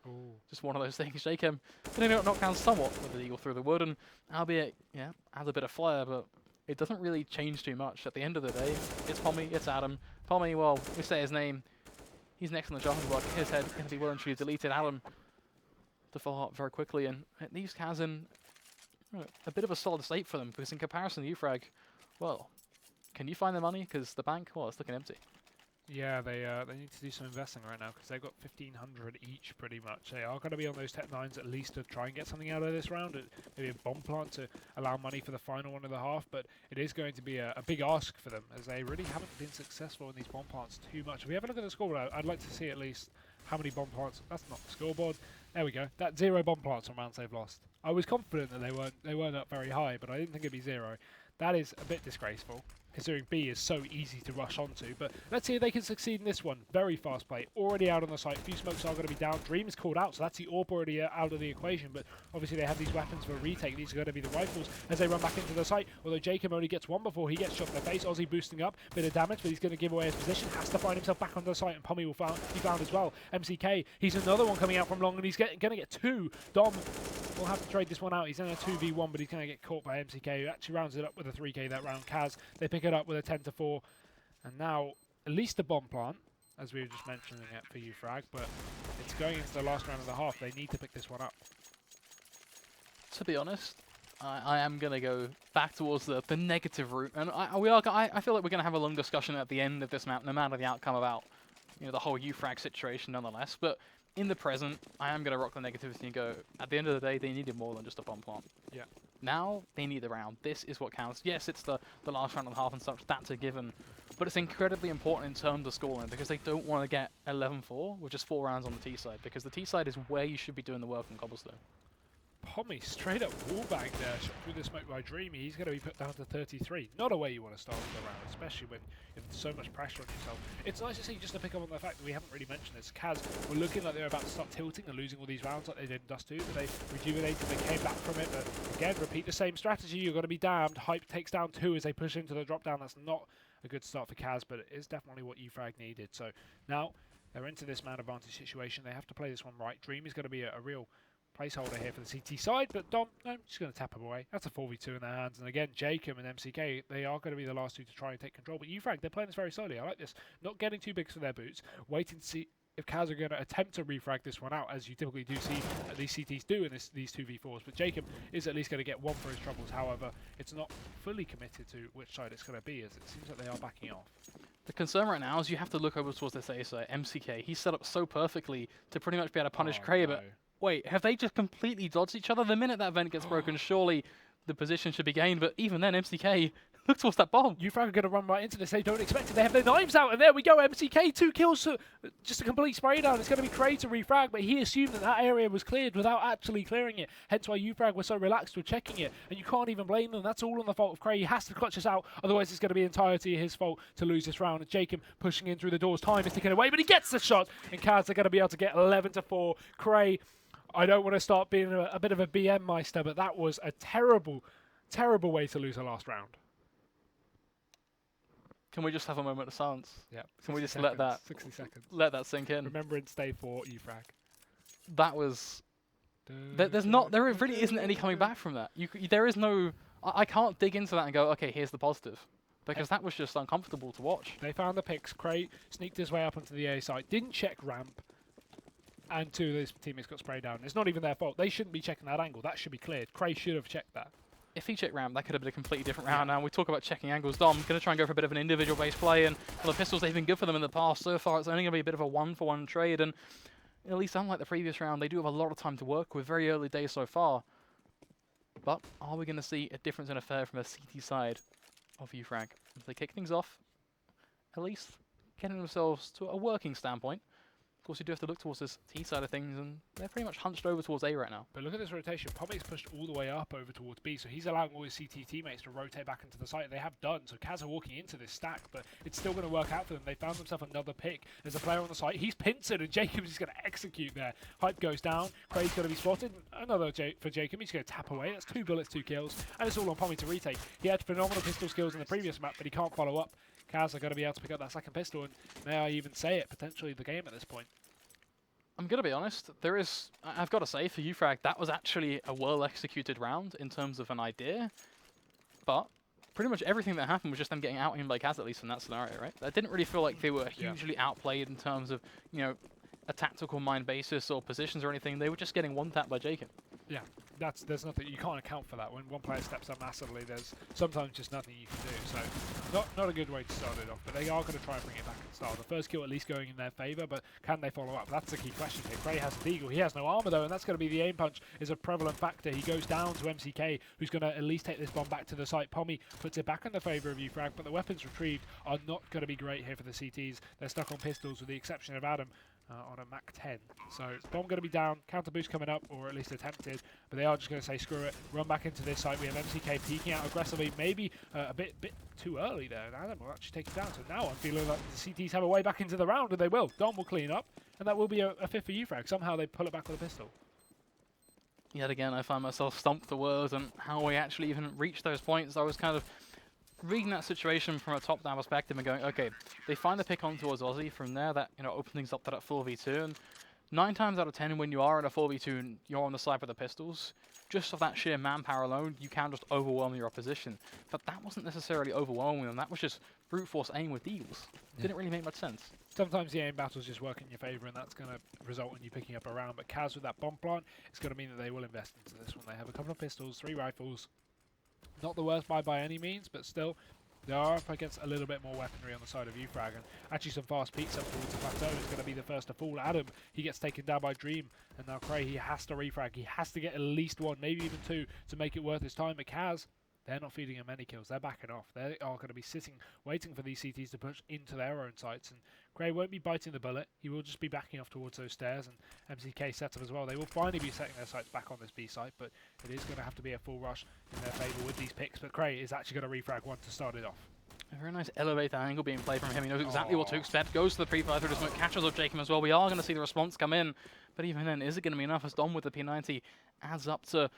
[SPEAKER 5] just one of those things. Jacob did knock down somewhat with the eagle through the wood, and albeit, yeah, adds a bit of flair, but it doesn't really change too much. At the end of the day, it's Pommy, it's Adam. Pommy, well, we say his name. He's next on the chopping block. His head going to be well and truly deleted. Adam to follow up very quickly, and it leaves Kaz in a bit of a solid state for them, because in comparison to Ufrag, well, can you find the money? Because the bank, well, it's looking empty.
[SPEAKER 4] Yeah, they need to do some investing right now because they've got 1,500 each pretty much. They are going to be on those Tech 9s at least to try and get something out of this round. Maybe a bomb plant to allow money for the final 1.5, but it is going to be a big ask for them as they really haven't been successful in these bomb plants too much. If we have a look at the scoreboard, I'd like to see at least how many bomb plants. That's not the scoreboard. There we go. That's 0 bomb plants on rounds they've lost. I was confident that they weren't up very high, but I didn't think it'd be 0. That is a bit disgraceful, considering B is so easy to rush onto. But let's see if they can succeed in this one. Very fast play. Already out on the site. A few smokes are going to be down. Dream is called out, so that's the AWP already out of the equation. But obviously they have these weapons for a retake. These are going to be the rifles as they run back into the site. Although Jacob only gets one before he gets shot in the face. Ozzy boosting up. Bit of damage, but he's going to give away his position. Has to find himself back on the site, and Pommy will be found as well. MCK, he's another one coming out from long, and he's going to get 2. Dom will have to trade this one out. He's in a 2v1, but he's going to get caught by MCK, who actually rounds it up with a 3k that round. Kaz, they pick it up with a 10-4. And now, at least a bomb plant, as we were just mentioning it for Ufrag, but it's going into the last round of the half. They need to pick this one up.
[SPEAKER 5] To be honest, I am going to go back towards the negative route. And I feel like we're going to have a long discussion at the end of this map, no matter the outcome about the whole Ufrag situation nonetheless. But in the present, I am going to rock the negativity and go, at the end of the day, they needed more than just a bomb plant.
[SPEAKER 4] Yeah.
[SPEAKER 5] Now, they need the round. This is what counts. Yes, it's the last round and a half and such, that's a given. But it's incredibly important in terms of scoreline, because they don't want to get 11-4 with just 4 rounds on the T side, because the T side is where you should be doing the work on Cobblestone.
[SPEAKER 4] Pommy straight up wallbang there, shot through the smoke by Dreamy. He's going to be put down to 33. Not a way you want to start the round, especially when you have so much pressure on yourself. It's nice to see, just to pick up on the fact that we haven't really mentioned this, Kaz were looking like they were about to start tilting and losing all these rounds like they did in Dust 2, but they rejuvenated, they came back from it. But again, repeat the same strategy, you're going to be damned. Hype takes down 2 as they push into the drop down. That's not a good start for Kaz, but it is definitely what Ufrag needed. So now they're into this man advantage situation. They have to play this one right. Dream is going to be a real placeholder here for the CT side, but Dom, no, just going to tap him away. That's a 4v2 in their hands. And again, Jacob and MCK, they are going to be the last 2 to try and take control. But Ufrag, they're playing this very slowly. I like this. Not getting too big for their boots. Waiting to see if Kaz are going to attempt to refrag this one out, as you typically do see at least CTs do in these 2v4s. But Jacob is at least going to get 1 for his troubles. However, it's not fully committed to which side it's going to be, as it seems like they are backing off.
[SPEAKER 5] The concern right now is you have to look over towards this A side. MCK, he's set up so perfectly to pretty much be able to punish Cray, but wait, have they just completely dodged each other? The minute that vent gets broken, surely the position should be gained. But even then, MCK, Look towards that bomb.
[SPEAKER 4] UFrag are going to run right into this. They don't expect it. They have their knives out, and there we go. MCK, 2 kills, just a complete spray down. It's going to be Cray to refrag, but he assumed that that area was cleared without actually clearing it. Hence why UFrag were so relaxed with checking it, and you can't even blame them. That's all on the fault of Cray. He has to clutch us out, otherwise it's going to be entirely his fault to lose this round. And Jacob pushing in through the doors. Time is ticking away, but he gets the shot, and Kaz are going to be able to get 11-4. Cray, I don't want to start being a bit of a BM Meister, but that was a terrible, terrible way to lose a last round.
[SPEAKER 5] Can we just have a moment of silence?
[SPEAKER 4] Yeah.
[SPEAKER 5] Can we just
[SPEAKER 4] 60
[SPEAKER 5] let
[SPEAKER 4] seconds.
[SPEAKER 5] let that sink in?
[SPEAKER 4] Remembrance Day 4, UFrag.
[SPEAKER 5] That was. There really isn't any coming back from that. There is no. I can't dig into that and go, okay, here's the positive, because that was just uncomfortable to watch.
[SPEAKER 4] They found the picks. Cray sneaked his way up onto the A site, didn't check ramp, and 2 of his teammates got sprayed down. It's not even their fault. They shouldn't be checking that angle. That should be cleared. Cray should have checked that.
[SPEAKER 5] If he checked ramp, that could have been a completely different round. Now we talk about checking angles. Dom going to try and go for a bit of an individual-based play, and well, the pistols, they've been good for them in the past. So far, it's only going to be a bit of a one-for-one trade, and at least unlike the previous round, they do have a lot of time to work with. Very early days so far. But are we going to see a difference in a fair from a CT side of UFrag? If they kick things off, at least getting themselves to a working standpoint. Of course, you do have to look towards this T side of things, and they're pretty much hunched over towards A right now.
[SPEAKER 4] But look at this rotation. Pommy's pushed all the way up over towards B, so he's allowing all his CT teammates to rotate back into the site. They have done, so Kaz are walking into this stack, but it's still going to work out for them. They found themselves another pick. There's a player on the site. He's pincered, and Jacobs is going to execute there. Hype goes down. Cray's going to be spotted. Another for Jacob. He's going to tap away. That's 2 bullets, 2 kills, and it's all on Pommy to retake. He had phenomenal pistol skills in the previous map, but he can't follow up. Kaz are going to be able to pick up that second pistol, and may I even say it, potentially the game at this point.
[SPEAKER 5] I'm going to be honest, I've got to say, for UFrag, that was actually a well-executed round in terms of an idea, but pretty much everything that happened was just them getting out-aimed by Kaz, at least in that scenario, right? That didn't really feel like they were hugely outplayed in terms of, you know, a tactical mind basis or positions or anything. They were just getting one-tapped by Jacob. Yeah.
[SPEAKER 4] There's nothing, you can't account for that. When one player steps up massively, there's sometimes just nothing you can do. So not a good way to start it off, but they are going to try and bring it back and start. The first kill at least going in their favour, but can they follow up? That's the key question here. Cray has a deagle. He has no armour though, and that's going to be the aim punch is a prevalent factor. He goes down to MCK, who's going to at least take this bomb back to the site. Pommy puts it back in the favour of UFrag, but the weapons retrieved are not going to be great here for the CTs. They're stuck on pistols with the exception of Adam. On a Mac 10. So bomb going to be down, counter boost coming up, or at least attempted, but they are just going to say screw it, run back into this site. We have MCK peeking out aggressively, maybe a bit too early there, and Adam will actually take it down. So now I'm feeling like the CTs have a way back into the round, and they will. Dom will clean up, and that will be a 5th for UFrag. Somehow they pull it back with a pistol.
[SPEAKER 5] Yet again, I find myself stumped for words on how we actually even reached those points. I was kind of reading that situation from a top-down perspective and going, okay, they find the pick on towards Aussie. From there, that, you know, opens things up to that 4v2. And 9 times out of 10, when you are in a 4v2 and you're on the side with the pistols, just off that sheer manpower alone, you can just overwhelm your opposition. But that wasn't necessarily overwhelming them. That was just brute force aim with deagles. Didn't really make much sense.
[SPEAKER 4] Sometimes the aim battles just work in your favour, and that's going to result in you picking up a round. But Kaz with that bomb plant, it's going to mean that they will invest into this one. They have a couple of pistols, 3 rifles. Not the worst buy by any means, but still, they are up against a little bit more weaponry on the side of UFrag, and actually some fast peaks up towards the plateau is going to be the first to fall. Adam, he gets taken down by Dream, and now Cray, he has to refrag. He has to get at least 1, maybe even 2, to make it worth his time. But Kaz, they're not feeding him any kills. They're backing off. They are going to be sitting, waiting for these CTs to push into their own sites. And Cray won't be biting the bullet. He will just be backing off towards those stairs. And MCK sets up as well. They will finally be setting their sights back on this B site, but it is going to have to be a full rush in their favour with these picks. But Cray is actually going to refrag 1 to start it off.
[SPEAKER 5] A very nice elevator angle being played from him. He knows exactly what to expect. Goes to the pre-fire through the smoke, catches up Jacob as well. We are going to see the response come in, but even then, is it going to be enough? As Dom with the P90 adds up to,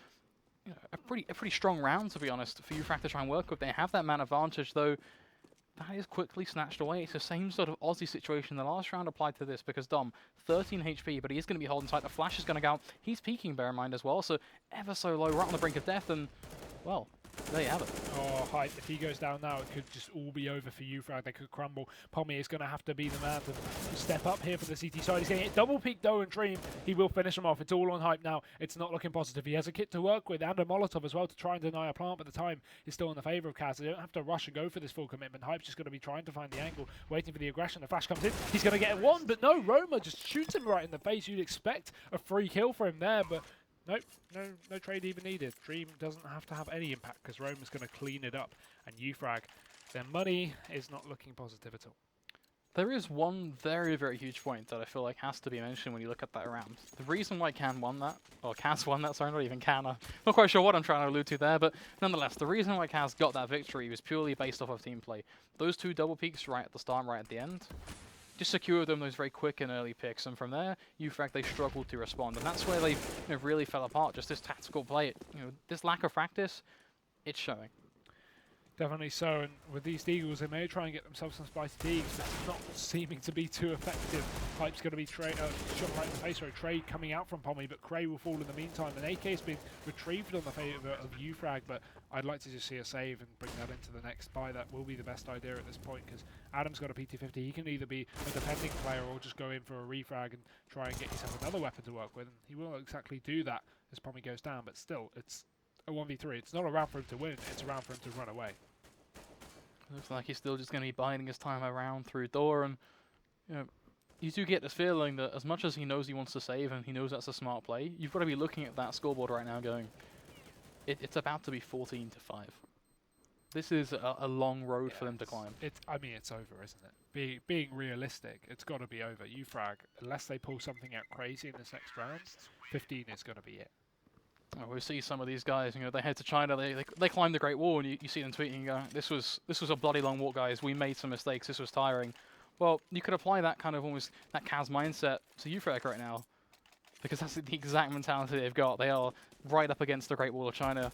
[SPEAKER 5] you know, a pretty strong round, to be honest, for UFrag to try and work with. They have that man advantage, though. That is quickly snatched away. It's the same sort of Aussie situation the last round applied to this, because Dom, 13 HP, but he is going to be holding tight. The flash is going to go out. He's peeking, bear in mind, as well, so ever so low, right on the brink of death, and, well, there you have it.
[SPEAKER 4] Oh, Hype, if he goes down now, it could just all be over for UFrag. They could crumble. Pommy is going to have to be the man to step up here for the CT side. He's getting it double peak though, and Dream, he will finish him off. It's all on Hype now. It's not looking positive. He has a kit to work with and a Molotov as well to try and deny a plant, but the time is still in the favour of Kaz. They don't have to rush and go for this full commitment. Hype's just going to be trying to find the angle, waiting for the aggression. The flash comes in. He's going to get 1, but no, Roma just shoots him right in the face. You'd expect a free kill for him there, but Nope, no trade even needed. Dream doesn't have to have any impact because Roma's going to clean it up. And Ufrag, their money is not looking positive at all.
[SPEAKER 5] There is one very, very huge point that I feel like has to be mentioned when you look at that round. The reason why Can won that, or Kaz won that, sorry, not even Can, I'm not quite sure what I'm trying to allude to there, but nonetheless, the reason why Kaz got that victory was purely based off of team play. Those 2 double peaks right at the start and right at the end, just secured them those very quick and early picks, and from there, Ufrag, they struggled to respond, and that's where they really fell apart, just this tactical play. This lack of practice, it's showing.
[SPEAKER 4] Definitely so, and with these Deagles, they may try and get themselves some spicy deags, but it's not seeming to be too effective. Pipe's going to be shot right in the face, or a trade coming out from Pommy, but Cray will fall in the meantime, and AK has been retrieved on the favour of Ufrag, but I'd like to just see a save and bring that into the next buy. That will be the best idea at this point, because Adam's got a PT-50. He can either be a defending player or just go in for a refrag and try and get yourself another weapon to work with, and he will exactly do that as Pommy goes down, but still, it's a 1v3. It's not a round for him to win, it's a round for him to run away.
[SPEAKER 5] Looks like he's still just going to be biding his time around through door, and you do get this feeling that as much as he knows he wants to save and he knows that's a smart play, you've got to be looking at that scoreboard right now going, it's about to be 14-5. This is a long road for them to climb.
[SPEAKER 4] I mean, it's over, isn't it? Being realistic, it's got to be over. Ufrag, unless they pull something out crazy in this next round, 15 is going to be it.
[SPEAKER 5] Oh, we see some of these guys, they head to China, they climb the Great Wall, and you see them tweeting and going, this was a bloody long walk, guys, we made some mistakes, this was tiring. Well, you could apply that kind of almost, that Kaz mindset to Ufrag right now, because that's the exact mentality they've got. They are right up against the Great Wall of China,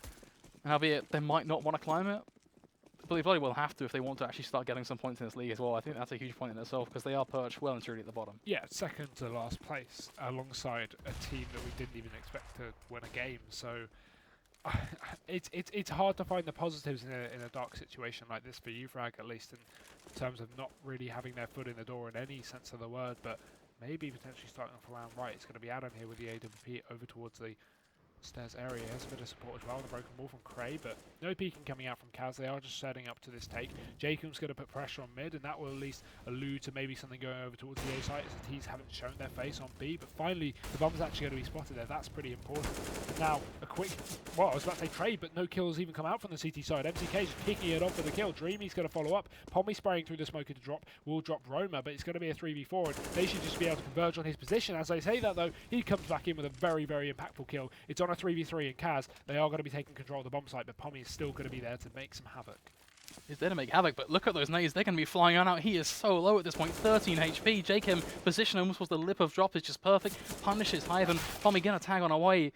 [SPEAKER 5] and albeit they might not want to climb it, but they probably will have to if they want to actually start getting some points in this league as well. I think that's a huge point in itself, because they are perched well and truly at the bottom.
[SPEAKER 4] Yeah, second to last place, alongside a team that we didn't even expect to win a game. So it's hard to find the positives in a dark situation like this for Ufrag, at least in terms of not really having their foot in the door in any sense of the word. But maybe potentially starting off around right. It's going to be Adam here with the AWP over towards the stairs area. He has a bit of support as well. The broken wall from Cray, but no peeking coming out from Kaz. They are just setting up to this take. Jacob's going to put pressure on mid, and that will at least allude to maybe something going over towards the A site, as the T's haven't shown their face on B. But finally, the bomb's actually going to be spotted there. That's pretty important. Now, a quick, well, I was about to say trade, but no kills even come out from the CT side. MCK just kicking it off for the kill. Dreamy's going to follow up. Pommy spraying through the smoker to drop. Will drop Roma, but it's going to be a 3v4, and they should just be able to converge on his position. As I say that, though, he comes back in with a very, very impactful kill. It's on a 3v3, and Kaz, they are going to be taking control of the bomb site, but Pommy is still going to be there to make some havoc.
[SPEAKER 5] He's there to make havoc, but look at those nades. They're going to be flying on out. He is so low at this point, 13 HP. Jacob position almost was the lip of drop. Is just perfect. Punishes Hyven. Pommy going to tag on away,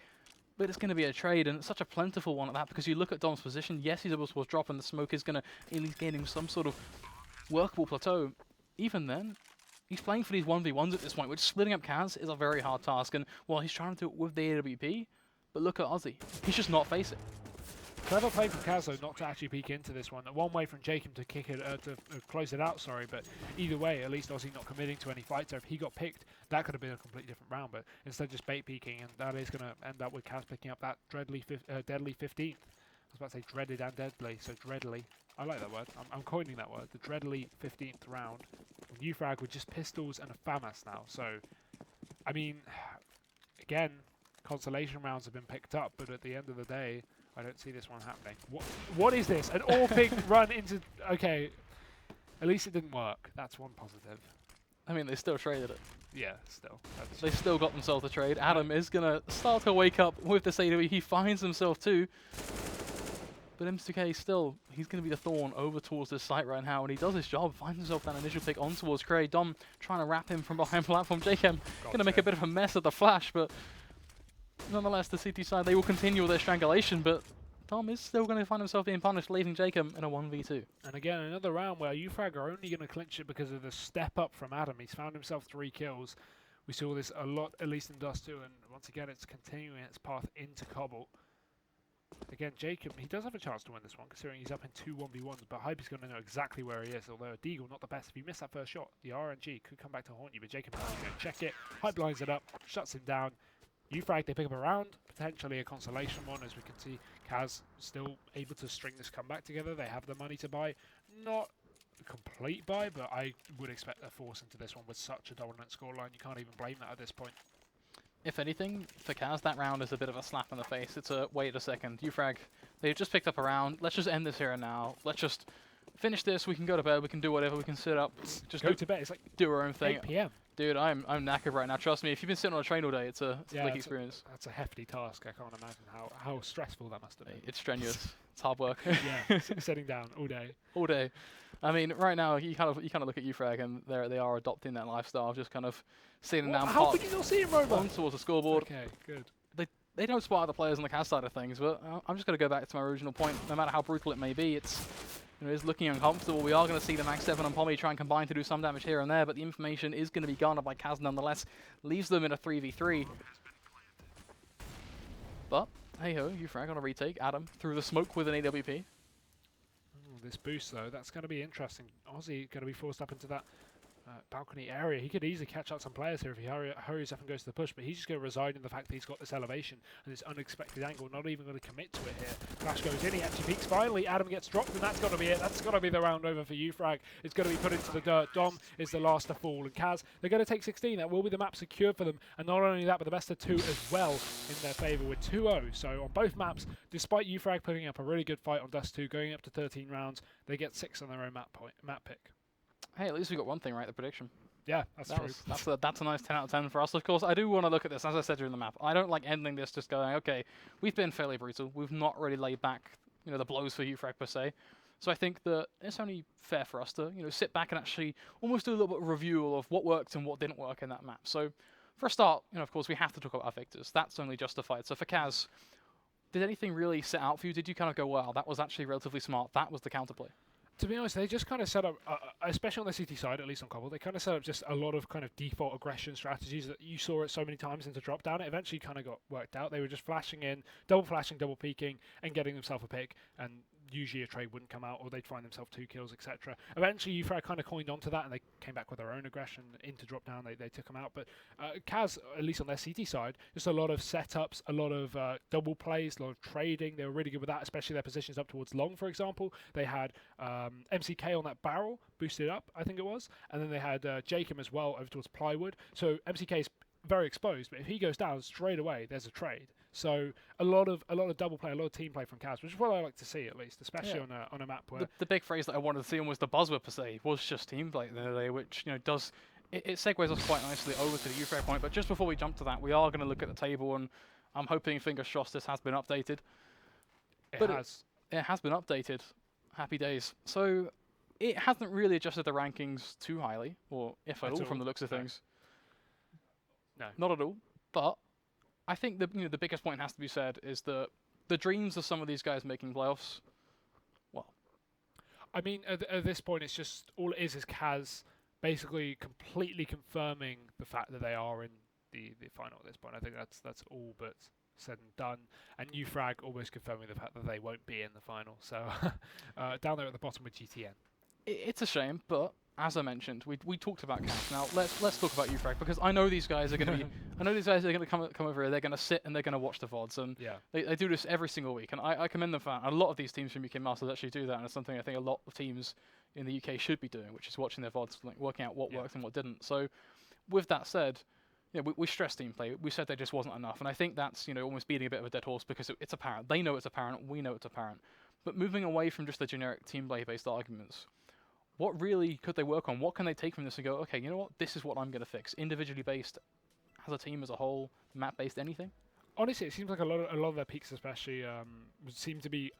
[SPEAKER 5] but it's going to be a trade, and it's such a plentiful one at that, because you look at Dom's position. Yes, he's almost was drop, and the smoke is going to at least gain him some sort of workable plateau. Even then, he's playing for these 1v1s at this point, which splitting up Kaz is a very hard task, and while he's trying to do it with the AWP, but look at Ozzy. He's just not facing.
[SPEAKER 4] Clever play from Kaz, though, not to actually peek into this one. One way from Jacob to kick it, to close it out, sorry, but either way, at least Ozzy not committing to any fights. So if he got picked, that could have been a completely different round, but instead just bait peeking, and that is going to end up with Kaz picking up that deadly 15th. I was about to say dreaded and deadly, so dreadly. I like that word. I'm coining that word. The dreadly 15th round. And Ufrag with just pistols and a FAMAS now. So, I mean, again, consolation rounds have been picked up, but at the end of the day, I don't see this one happening. What is this? An all-pick run into... Okay, at least it didn't work. That's one positive.
[SPEAKER 5] I mean, they still traded it.
[SPEAKER 4] Yeah, still.
[SPEAKER 5] They still got themselves a trade. Adam is going to start to wake up with this AW. He finds himself too. But M2K still, he's going to be the thorn over towards this site right now, and he does his job, finds himself that initial pick on towards Cray. Dom trying to wrap him from behind platform. Jacob going to make a bit of a mess of the flash, but nonetheless, the CT side, they will continue with their strangulation, but Dom is still going to find himself being punished, leaving Jacob in a 1v2.
[SPEAKER 4] And again, another round where Ufrag are only going to clinch it because of the step up from Adam. He's found himself 3 kills. We saw this a lot, at least in Dust 2, and once again, it's continuing its path into Cobble. Again, Jacob, he does have a chance to win this one, considering he's up in 2 1v1s, but Hype is going to know exactly where he is, although a Deagle, not the best. If you miss that first shot, the RNG could come back to haunt you, but Jacob has to go check it. Hype lines it up, shuts him down. Ufrag, they pick up a round, potentially a consolation one, as we can see Kaz still able to string this comeback together. They have the money to buy. Not a complete buy, but I would expect a force into this one with such a dominant scoreline. You can't even blame that at this point.
[SPEAKER 5] if anything, for Kaz, that round is a bit of a slap in the face. It's a, wait a second, Ufrag, they just picked up a round. Let's just end this here and now. Let's just finish this. We can go to bed. We can do whatever. We can sit up. Just
[SPEAKER 4] go to bed. It's like
[SPEAKER 5] do our own thing.
[SPEAKER 4] 8 p.m.
[SPEAKER 5] Dude, I'm knackered right now. Trust me, if you've been sitting on a train all day, it's a bleak experience.
[SPEAKER 4] That's a hefty task. I can't imagine how stressful that must have been.
[SPEAKER 5] It's strenuous. It's hard work.
[SPEAKER 4] Yeah, sitting down all day.
[SPEAKER 5] All day. I mean, right now you kind of look at Ufrag and they are adopting that lifestyle of just kind of sitting down.
[SPEAKER 4] How could you not see him, Robo?
[SPEAKER 5] Towards the scoreboard.
[SPEAKER 4] Okay, good.
[SPEAKER 5] They don't spot the players on the Kaz side of things, but I'm just going to go back to my original point. No matter how brutal it may be, it's looking uncomfortable. We are going to see the Max 7 and Pommy try and combine to do some damage here and there, but the information is going to be garnered by Kaz nonetheless. Leaves them in a 3v3. But, hey-ho, Ufrag on a retake. Adam through the smoke with an AWP.
[SPEAKER 4] Ooh, this boost, though, that's going to be interesting. Aussie going to be forced up into that balcony area. He could easily catch up some players here if he hurries up and goes to the push, but he's just going to reside in the fact that he's got this elevation and this unexpected angle, not even going to commit to it here. Flash goes in, he actually peeks. Finally, Adam gets dropped, and that's got to be it. That's got to be the round over for Ufrag. It's going to be put into the dirt. Dom is the last to fall, and Kaz, they're going to take 16. That will be the map secured for them, and not only that, but the best of 2 as well in their favour with 2-0. So on both maps, despite Ufrag putting up a really good fight on Dust 2, going up to 13 rounds, they get 6 on their own map pick.
[SPEAKER 5] Hey, at least we got one thing right, the prediction.
[SPEAKER 4] Yeah, that's true.
[SPEAKER 5] That's a nice 10 out of 10 for us. Of course, I do want to look at this, as I said during the map. I don't like ending this just going, okay, we've been fairly brutal. We've not really laid back, the blows for Ufrag per se. So I think that it's only fair for us to, sit back and actually almost do a little bit of review of what worked and what didn't work in that map. So for a start, of course, we have to talk about our victors. That's only justified. So for Kaz, did anything really set out for you? Did you kind of go, wow, that was actually relatively smart. That was the counterplay?
[SPEAKER 4] To be honest, they just kind of set up, especially on the CT side, at least on Cobble, they kind of set up just a lot of kind of default aggression strategies that you saw it so many times into drop down. It eventually kind of got worked out. They were just flashing in, double flashing, double peeking, and getting themselves a pick. And usually a trade wouldn't come out, or they'd find themselves 2 kills, etc. Eventually, Ufrag kind of coined onto that, and they came back with their own aggression into drop down. They took them out. But Kaz, at least on their CT side, just a lot of setups, a lot of double plays, a lot of trading. They were really good with that, especially their positions up towards long, for example. They had MCK on that barrel, boosted up, I think it was. And then they had Jacob as well over towards plywood. So MCK is very exposed, but if he goes down straight away, there's a trade. So a lot of double play, a lot of team play from Kaz, which is what I like to see at least, especially on a map where
[SPEAKER 5] the big phrase that I wanted to see almost the buzzword per se was just team play the other day, which does it segues us quite nicely over to the Ufrag point. But just before we jump to that, we are going to look at the table, and I'm hoping, fingers crossed, this has been updated.
[SPEAKER 4] It has
[SPEAKER 5] been updated. Happy days. So it hasn't really adjusted the rankings too highly, or if at all, from the looks of things.
[SPEAKER 4] No,
[SPEAKER 5] not at all. But I think the biggest point has to be said is that the dreams of some of these guys making playoffs. Well,
[SPEAKER 4] I mean, at this point, it's just all it is Kaz basically completely confirming the fact that they are in the final at this point. I think that's all but said and done. And Ufrag almost confirming the fact that they won't be in the final. So down there at the bottom with GTN.
[SPEAKER 5] It's a shame, but as I mentioned, we talked about Kaz. Now let's talk about Ufrag, because I know these guys are going to be. I know these guys are going to come over here. They're going to sit and they're going to watch the VODs, and they do this every single week. And I commend them for that. A lot of these teams from UK Masters actually do that, and it's something I think a lot of teams in the UK should be doing, which is watching their VODs, like working out what worked and what didn't. So, with that said, we stress team play. We said there just wasn't enough, and I think that's almost beating a bit of a dead horse, because it's apparent. They know it's apparent. We know it's apparent. But moving away from just the generic team play based arguments, what really could they work on? What can they take from this and go, okay, you know what? This is what I'm going to fix. Individually based, as a team as a whole, map based, anything?
[SPEAKER 4] Honestly, it seems like a lot of their peaks, especially, seem to be.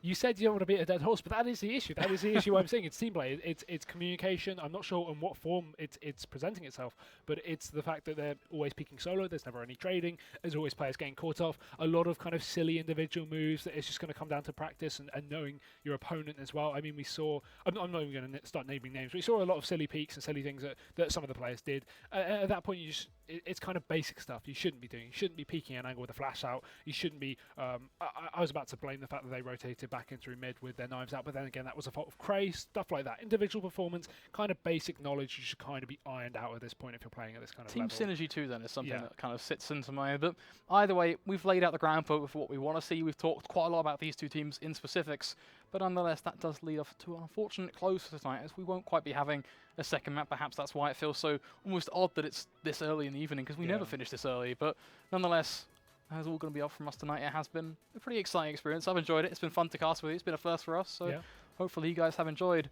[SPEAKER 4] You said you don't want to beat a dead horse, but that is the issue. That is the issue. I'm saying it's team play. It's communication. I'm not sure in what form it's presenting itself, but it's the fact that they're always peaking solo. There's never any trading. There's always players getting caught off. A lot of kind of silly individual moves that it's just going to come down to practice and knowing your opponent as well. I mean, we saw. I'm not even going to start naming names. But we saw a lot of silly peaks and silly things that some of the players did. At that point, it's kind of basic stuff you shouldn't be doing. You shouldn't be peeking an angle with a flash out. You shouldn't be. I was about to blame the fact that they rotated back in through mid with their knives out, but then again, that was a fault of Cray, stuff like that. Individual performance, kind of basic knowledge, you should kind of be ironed out at this point if you're playing at this kind of
[SPEAKER 5] team
[SPEAKER 4] level.
[SPEAKER 5] Synergy too, then, is something that kind of sits into my head. But either way, we've laid out the ground for what we want to see. We've talked quite a lot about these two teams in specifics, but nonetheless, that does lead us to an unfortunate close for tonight, as we won't quite be having a second map. Perhaps that's why it feels so almost odd that it's this early in the evening, because we never finish this early. But nonetheless, that's all going to be up from us tonight. It has been a pretty exciting experience. I've enjoyed it. It's been fun to cast with you. It's been a first for us, so hopefully you guys have enjoyed.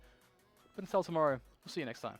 [SPEAKER 5] But until tomorrow, we'll see you next time.